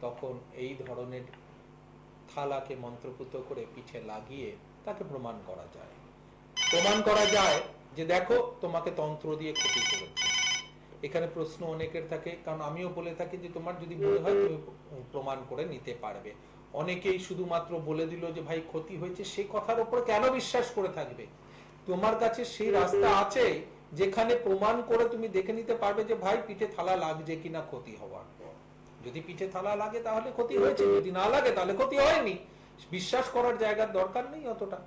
তখন এই ধরনের থালাকে মন্ত্রপুত করে পিঠে লাগিয়ে তাকে প্রমাণ করা যায় যে দেখো তোমাকে তন্ত্র দিয়ে ক্ষতি করেছে। এখানে প্রশ্ন অনেকের থাকে, কারণ আমিও বলে থাকি যে তোমার যদি মনে হয় তুমি প্রমাণ করে নিতে পারবে। অনেকেই শুধুমাত্র বলে দিল যে ভাই ক্ষতি হয়েছে, সেই কথার উপর কেন বিশ্বাস করে থাকবে? তোমার কাছে সেই রাস্তা আছে যেখানে প্রমাণ করে তুমি দেখে নিতে পারবে যে ভাই পিঠে থালা লাগছে কিনা ক্ষতি হওয়ার পর। যদি পিঠে থালা লাগে তাহলে ক্ষতি হয়েছে, যদি না লাগে তাহলে ক্ষতি হয়নি। বিশ্বাস করার জায়গার দরকার নেই অতটা,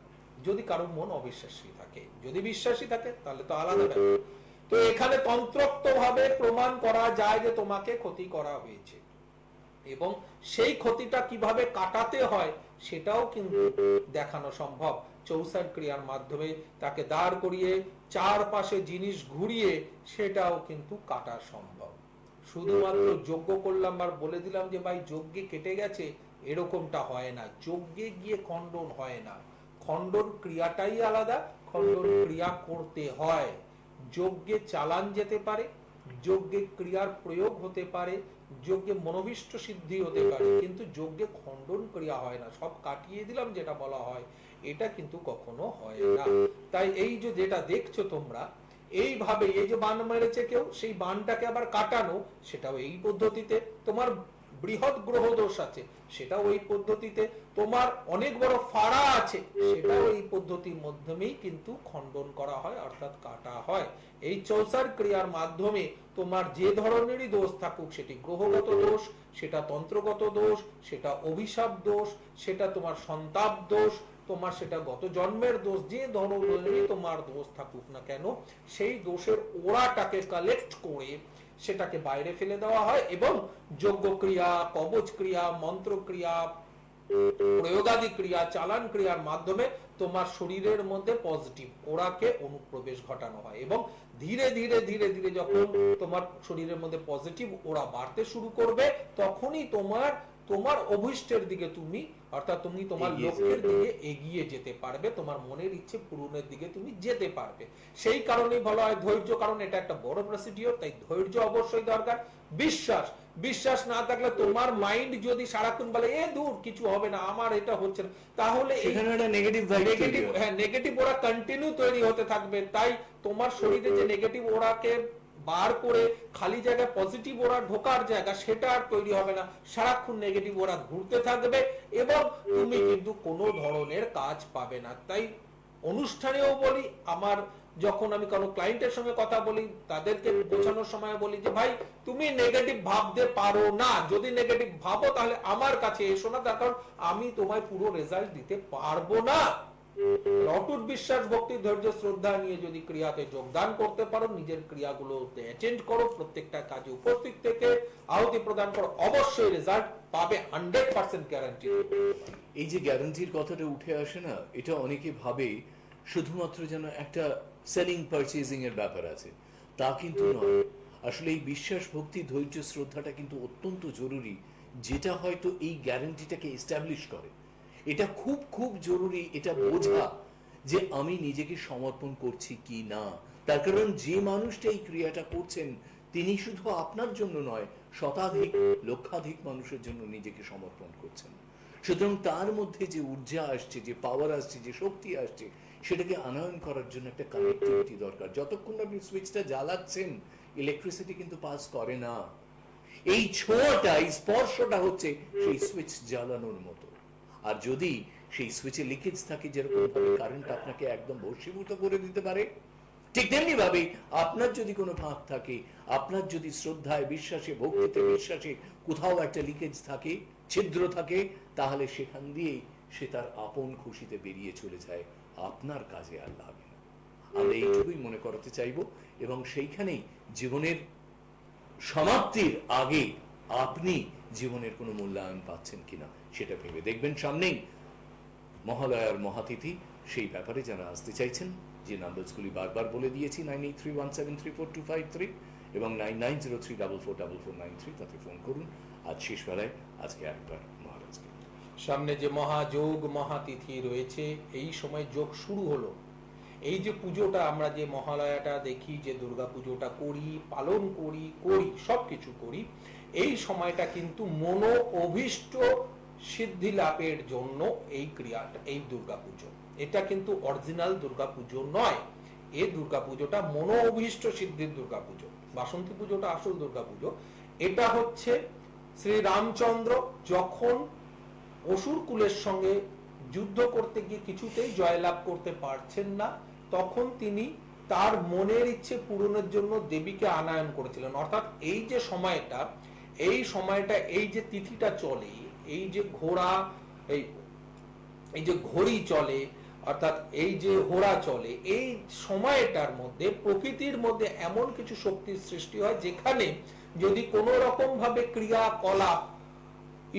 যদি কারোর মন অবিশ্বাসী থাকে। যদি বিশ্বাসী থাকে তাহলে তো আলাদা ব্যাপার। তো এখানে তন্ত্রোক্ত ভাবে প্রমাণ করা যায় যে তোমাকে ক্ষতি করা হয়েছে, এবং সেই ক্ষতিটা কিভাবে কাটাতে হয় সেটাও কিন্তু দেখানো সম্ভব। চৌসার ক্রিয়ার মাধ্যমে তাকে দাঁড় করিয়ে চারপাশে জিনিস ঘুরিয়ে সেটাও কিন্তু কাটা সম্ভব। শুধুমাত্র যজ্ঞ করলাম আর বলে দিলাম যে ভাই যজ্ঞে কেটে গেছে, এরকমটা হয় না। যজ্ঞে গিয়ে খণ্ডন হয় না, খণ্ডন ক্রিয়াটাই আলাদা, খণ্ডন ক্রিয়া করতে হয়। যজ্ঞে চালান যেতে পারে, যজ্ঞে ক্রিয়ার প্রয়োগ হতে পারে, যজ্ঞে মনোবিষ্ট সিদ্ধি হতে পারে, কিন্তু যজ্ঞে খণ্ডন ক্রিয়া হয় না। সব কাটিয়ে দিলাম যেটা বলা হয়, এটা কিন্তু কখনো হয় না। তাই এই যে যেটা দেখছো তোমরা, এইভাবে এই যে বান মেরেছে কেউ, সেই বানটাকে আবার কাটানো, সেটাও এই পদ্ধতিতে। তোমার বৃহৎ গ্রহ দোষ আছে, সেটাও এই পদ্ধতিতে। তোমার অনেক বড় ফাড়া আছে, সেটাও এই পদ্ধতির মাধ্যমেই কিন্তু খণ্ডন করা হয়, অর্থাৎ কাটা হয়। এই চৌসার ক্রিয়ার মাধ্যমে তোমার যে ধরনেরই দোষ থাকুক, সেটি গ্রহগত দোষ, সেটা তন্ত্রগত দোষ, সেটা অভিশাপ দোষ, সেটা তোমার সন্তাপ দোষ, তোমার সেটা গত জন্মের দোষ, যে ধরনেরই তোমার দোষ থাকুক না কেন, সেই দোষের ওড়াটাকে কালেক্ট করে সেটাকে বাইরে ফেলে দেওয়া হয়, এবং যজ্ঞ ক্রিয়া, কবচ ক্রিয়া, মন্ত্র ক্রিয়া, প্রয়োগাদি ক্রিয়া, চালান ক্রিয়ার মাধ্যমে তোমার শরীরের মধ্যে পজিটিভ ওরাকে অনুপ্রবেশ ঘটানো হয়। এবং ধীরে ধীরে ধীরে ধীরে যখন তোমার শরীরের মধ্যে পজিটিভ ওরা বাড়তে শুরু করবে, তখনই তোমার তোমার অভিষ্টের দিকে তুমি, অর্থাৎ তুমি তোমার লক্ষ্যের দিকে এগিয়ে যেতে পারবে, তোমার মনের ইচ্ছে পূরণের দিকে তুমি যেতে পারবে। সেই কারণেই বলা হয় ধৈর্য, কারণ এটা একটা বড় প্রসিডিওর, তাই ধৈর্য অবশ্যই দরকার। বিশ্বাস, বিশ্বাস না থাকলে তোমার মাইন্ড যদি সারাক্ষণ বলে এ দূর কিছু হবে না, আমার এটা হচ্ছে না, তাহলে নেগেটিভ ওরা কন্টিনিউ তৈরি হতে থাকবে। তাই তোমার শরীরে যে নেগেটিভ ওরাকে বার করে খালি জায়গায় পজিটিভ ওরা ঢোকার জায়গা, সেটা আর তৈরি হবে না। সারাক্ষণ নেগেটিভ ওরা ঘুরতে থাকবে এবং তুমি কিন্তু কোনো ধরনের কাজ পাবে না। তাই অনুষ্ঠানেও বলি, আমার যখন আমি কোনো ক্লায়েন্টের সঙ্গে কথা বলি, তাদেরকে বোঝানোর সময় বলি যে ভাই তুমি নেগেটিভ ভাবতে পারো না, যদি নেগেটিভ ভাবো তাহলে আমার কাছে এসো না, তার কারণ আমি তোমায় পুরো রেজাল্ট দিতে পারবো না। অটুট বিশ্বাস, ভক্তি, ধৈর্য, শ্রদ্ধা নিয়ে যদি ক্রিয়াতে যোগদান করতে পারো, নিজের ক্রিয়াগুলোতে অ্যাটেন্ড করো, প্রত্যেকটা কাজে উপস্থিত থেকে আহুতি প্রদান করো, অবশ্যই রেজাল্ট পাবে, 100% গ্যারান্টি। এই যে গ্যারান্টির কথাটা উঠে আসে না, এটা অনেকে ভাবে শুধুমাত্র যেন একটা সেলিং পারচেজিং এর ব্যাপার আছে, তা কিন্তু নয়। আসলে এই বিশ্বাস, ভক্তি, ধৈর্য, শ্রদ্ধাটা কিন্তু অত্যন্ত জরুরি, যেটা হয়তো এই গ্যারান্টিটাকে এস্টাবলিশ করে। এটা খুব খুব জরুরি এটা বোঝা যে আমি নিজেকে সমর্পণ করছি কি না। তার কারণ যে মানুষটা এই ক্রিয়াটা করছেন, তিনি শুধু আপনার জন্য নয়, শতাধিক লক্ষাধিক মানুষের জন্য নিজেকে সমর্পণ করছেন। সুতরাং তার মধ্যে যে ঊর্জা আসছে, যে পাওয়ার আসছে, যে শক্তি আসছে, সেটাকে আনয়ন করার জন্য একটা কানেক্টিভিটি দরকার। যতক্ষণ আপনি সুইচটা জ্বালাচ্ছেন, ইলেকট্রিসিটি কিন্তু পাস করে না। এই ছোঁয়াটা, এই স্পর্শটা হচ্ছে সেই সুইচ জ্বালানোর মতো। আর যদি সেই সুইচে লিকেজ থাকে, যেরকম ভাবে কারেন্ট আপনাকে একদম বশীভূত করে দিতে পারে, ঠিক তেমনি ভাবে আপনার যদি কোনো ফাঁক থাকে, আপনার যদি শ্রদ্ধায়, বিশ্বাসে, ভক্তিতে, বিশ্বাসে কোথাও একটা লিকেজ থাকে, ছিদ্র থাকে, তাহলে সেখান দিয়েই সে তার আপন খুশিতে বেরিয়ে চলে যায়, আপনার কাজে আর লাগে না। আমরা এইটুকুই মনে করাতে চাইব, এবং সেইখানেই জীবনের সমাপ্তির আগে আপনি জীবনের কোনো মূল্যায়ন পাচ্ছেন কিনা সেটা ভেবে দেখবেন। সামনেই মহালয়ার মহাতিথি, সেই ব্যাপারে যারা আসতে চাইছেন, যে নাম্বারগুলি বারবার বলে দিয়েছি, 9831734253 এবং 9903444493, তাতে ফোন করুন। আজ শেষ বেলায় আজকে একবার মহারাজকে। সামনে যে মহাযোগ মহাতিথি রয়েছে, এই সময় যোগ শুরু হলো। এই যে পুজোটা আমরা যে মহালয়াটা দেখি, যে দুর্গা পুজোটা করি, পালন করি সবকিছু করি, এই সময়টা কিন্তু মনো অভীষ্ট সিদ্ধি লাভের জন্য এই ক্রিয়াটা, এই দুর্গা পুজো, এটা কিন্তু অরিজিনাল দুর্গা পুজো নয়। এই দুর্গাপুজোটা মনো অভীষ্ট সিদ্ধির দুর্গাপুজো। বাসন্তী পুজোটা আসল দুর্গাপুজো। এটা হচ্ছে শ্রী রামচন্দ্র যখন অসুর কুলের সঙ্গে যুদ্ধ করতে গিয়ে কিছুতেই জয়লাভ করতে পারছেন না, তখন তিনি তার মনের ইচ্ছে পূরণের জন্য দেবীকে আনয়ন করেছিলেন। অর্থাৎ এই যে সময়টা, এই যে তিথিটা চলে, এই যে ঘোড়া, এই যে ঘড়ি চলে, অর্থাৎ এই যে হোরা চলে, এই সময়টার মধ্যে প্রকৃতির মধ্যে এমন কিছু শক্তির সৃষ্টি হয় যেখানে যদি কোনো রকম ভাবে ক্রিয়াকলাপ,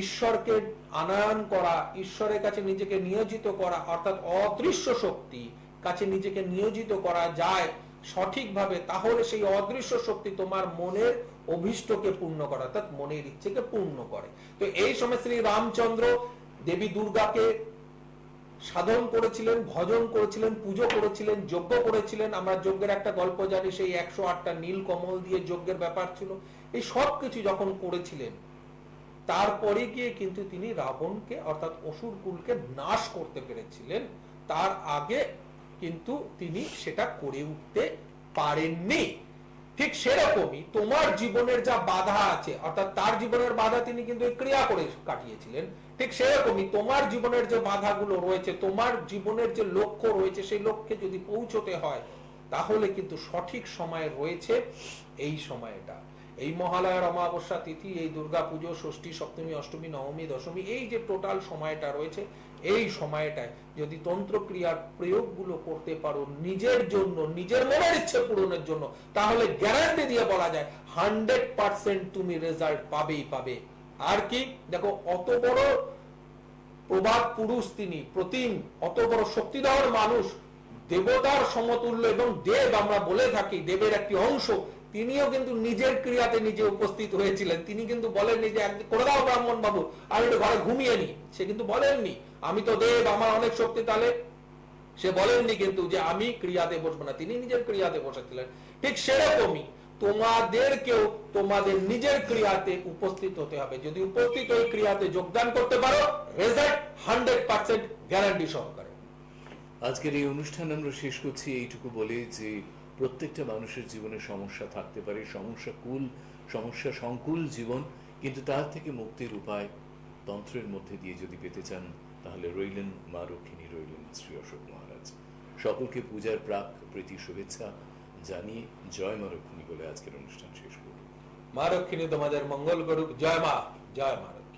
ঈশ্বরকে আনয়ন করা, ঈশ্বরের কাছে নিজেকে নিয়োজিত করা, অর্থাৎ অদৃশ্য শক্তি কাছে নিজেকে নিয়োজিত করা যায় সঠিকভাবে, তাহলে সেই অদৃশ্য শক্তি তোমার মনের অভীষ্টকে পূর্ণ করে, অর্থাৎ মনের ইচ্ছেকে পূর্ণ করে। তো এই সময় শ্রী রামচন্দ্র দেবী দুর্গাকে সাধন করেছিলেন, ভজন করেছিলেন, পুজো করেছিলেন, যজ্ঞ করেছিলেন। আমরা যজ্ঞের একটা গল্প জানি, সেই 108টা নীল কমল দিয়ে যজ্ঞের ব্যাপার ছিল। এই সব কিছু যখন করেছিলেন, তারপরে গিয়ে কিন্তু তিনি রাবণকে অর্থাৎ অসুর কুলকে নাশ করতে পেরেছিলেন। তার আগে কিন্তু তিনি সেটা করে উঠতে পারেননি। ঠিক সেরকমই তোমার জীবনের যা বাধা আছে, অর্থাৎ তার জীবনের বাধা তিনি কিন্তু ক্রিয়া করে কাটিয়েছিলেন, ঠিক সেরকমই তোমার জীবনের যে বাধাগুলো রয়েছে, তোমার জীবনের যে লক্ষ্য রয়েছে, সেই লক্ষ্যে যদি পৌঁছতে হয় তাহলে কিন্তু সঠিক সময় রয়েছে এই সময়টা। এই মহালয়ার অমাবস্যা তিথি, এই দুর্গা পুজো, ষষ্ঠী, সপ্তমী, অষ্টমী, নবমী, দশমী, এই যে টোটাল সময়টা রয়েছে, এই সময়টায় যদি তন্ত্রক্রিয়ার প্রয়োগগুলো করতে পারো নিজের জন্য, নিজের মনের ইচ্ছে পূরণের জন্য, তাহলে গ্যারান্টি দিয়ে বলা যায় 100% তুমি রেজাল্ট পাবেই পাবে। আর কি দেখো, অত বড় প্রভাব পুরুষ তিনি, প্রতিম, অত বড় শক্তিধর মানুষ, দেবতার সমতুল্য এবং দেব আমরা বলে থাকি, দেবের একটি অংশ, তিনিও কিন্তু নিজের ক্রিয়াতে নিজে উপস্থিত হয়েছিলেন। তিনি কিন্তু বলেননি যে করে দাও ব্রাহ্মণ বাবু, আমি একটু ঘরে ঘুমিয়ে নি, সে কিন্তু বলেননি আমি তো দেব, আমার অনেক শক্তি, তাহলে সে বলেননি কিন্তু যে আমি ক্রিয়াতে বসবো না, তিনি নিজের ক্রিয়াতে বসেছিলেন। ঠিক সেরকমই তোমাদেরকেও তোমাদের নিজের ক্রিয়াতে উপস্থিত হতে হবে। যদি উপস্থিত ওই ক্রিয়াতে যোগদান করতে পারো, রেজাল্ট 100% গ্যারান্টি সহকারে। আজকের এই অনুষ্ঠান আমরা শেষ করছি এইটুকু বলে যে প্রত্যেকটা মানুষের জীবনে সমস্যা থাকতে পারে, সমস্যা সংকুল জীবন, কিন্তু তার থেকে মুক্তির উপায় তন্ত্রের মধ্যে দিয়ে যদি পেতে চান তাহলে রইলেন মা রক্ষিণী, রইলেন শ্রী অশোক মহারাজ। সকলকে পূজার প্রাক প্রীতি শুভেচ্ছা জানিয়ে জয় মা রক্ষিণী বলে আজকের অনুষ্ঠান শেষ করব। মা রক্ষিণী তোমাদের মঙ্গল করুক। জয় মা, জয় মা রক্ষিণী।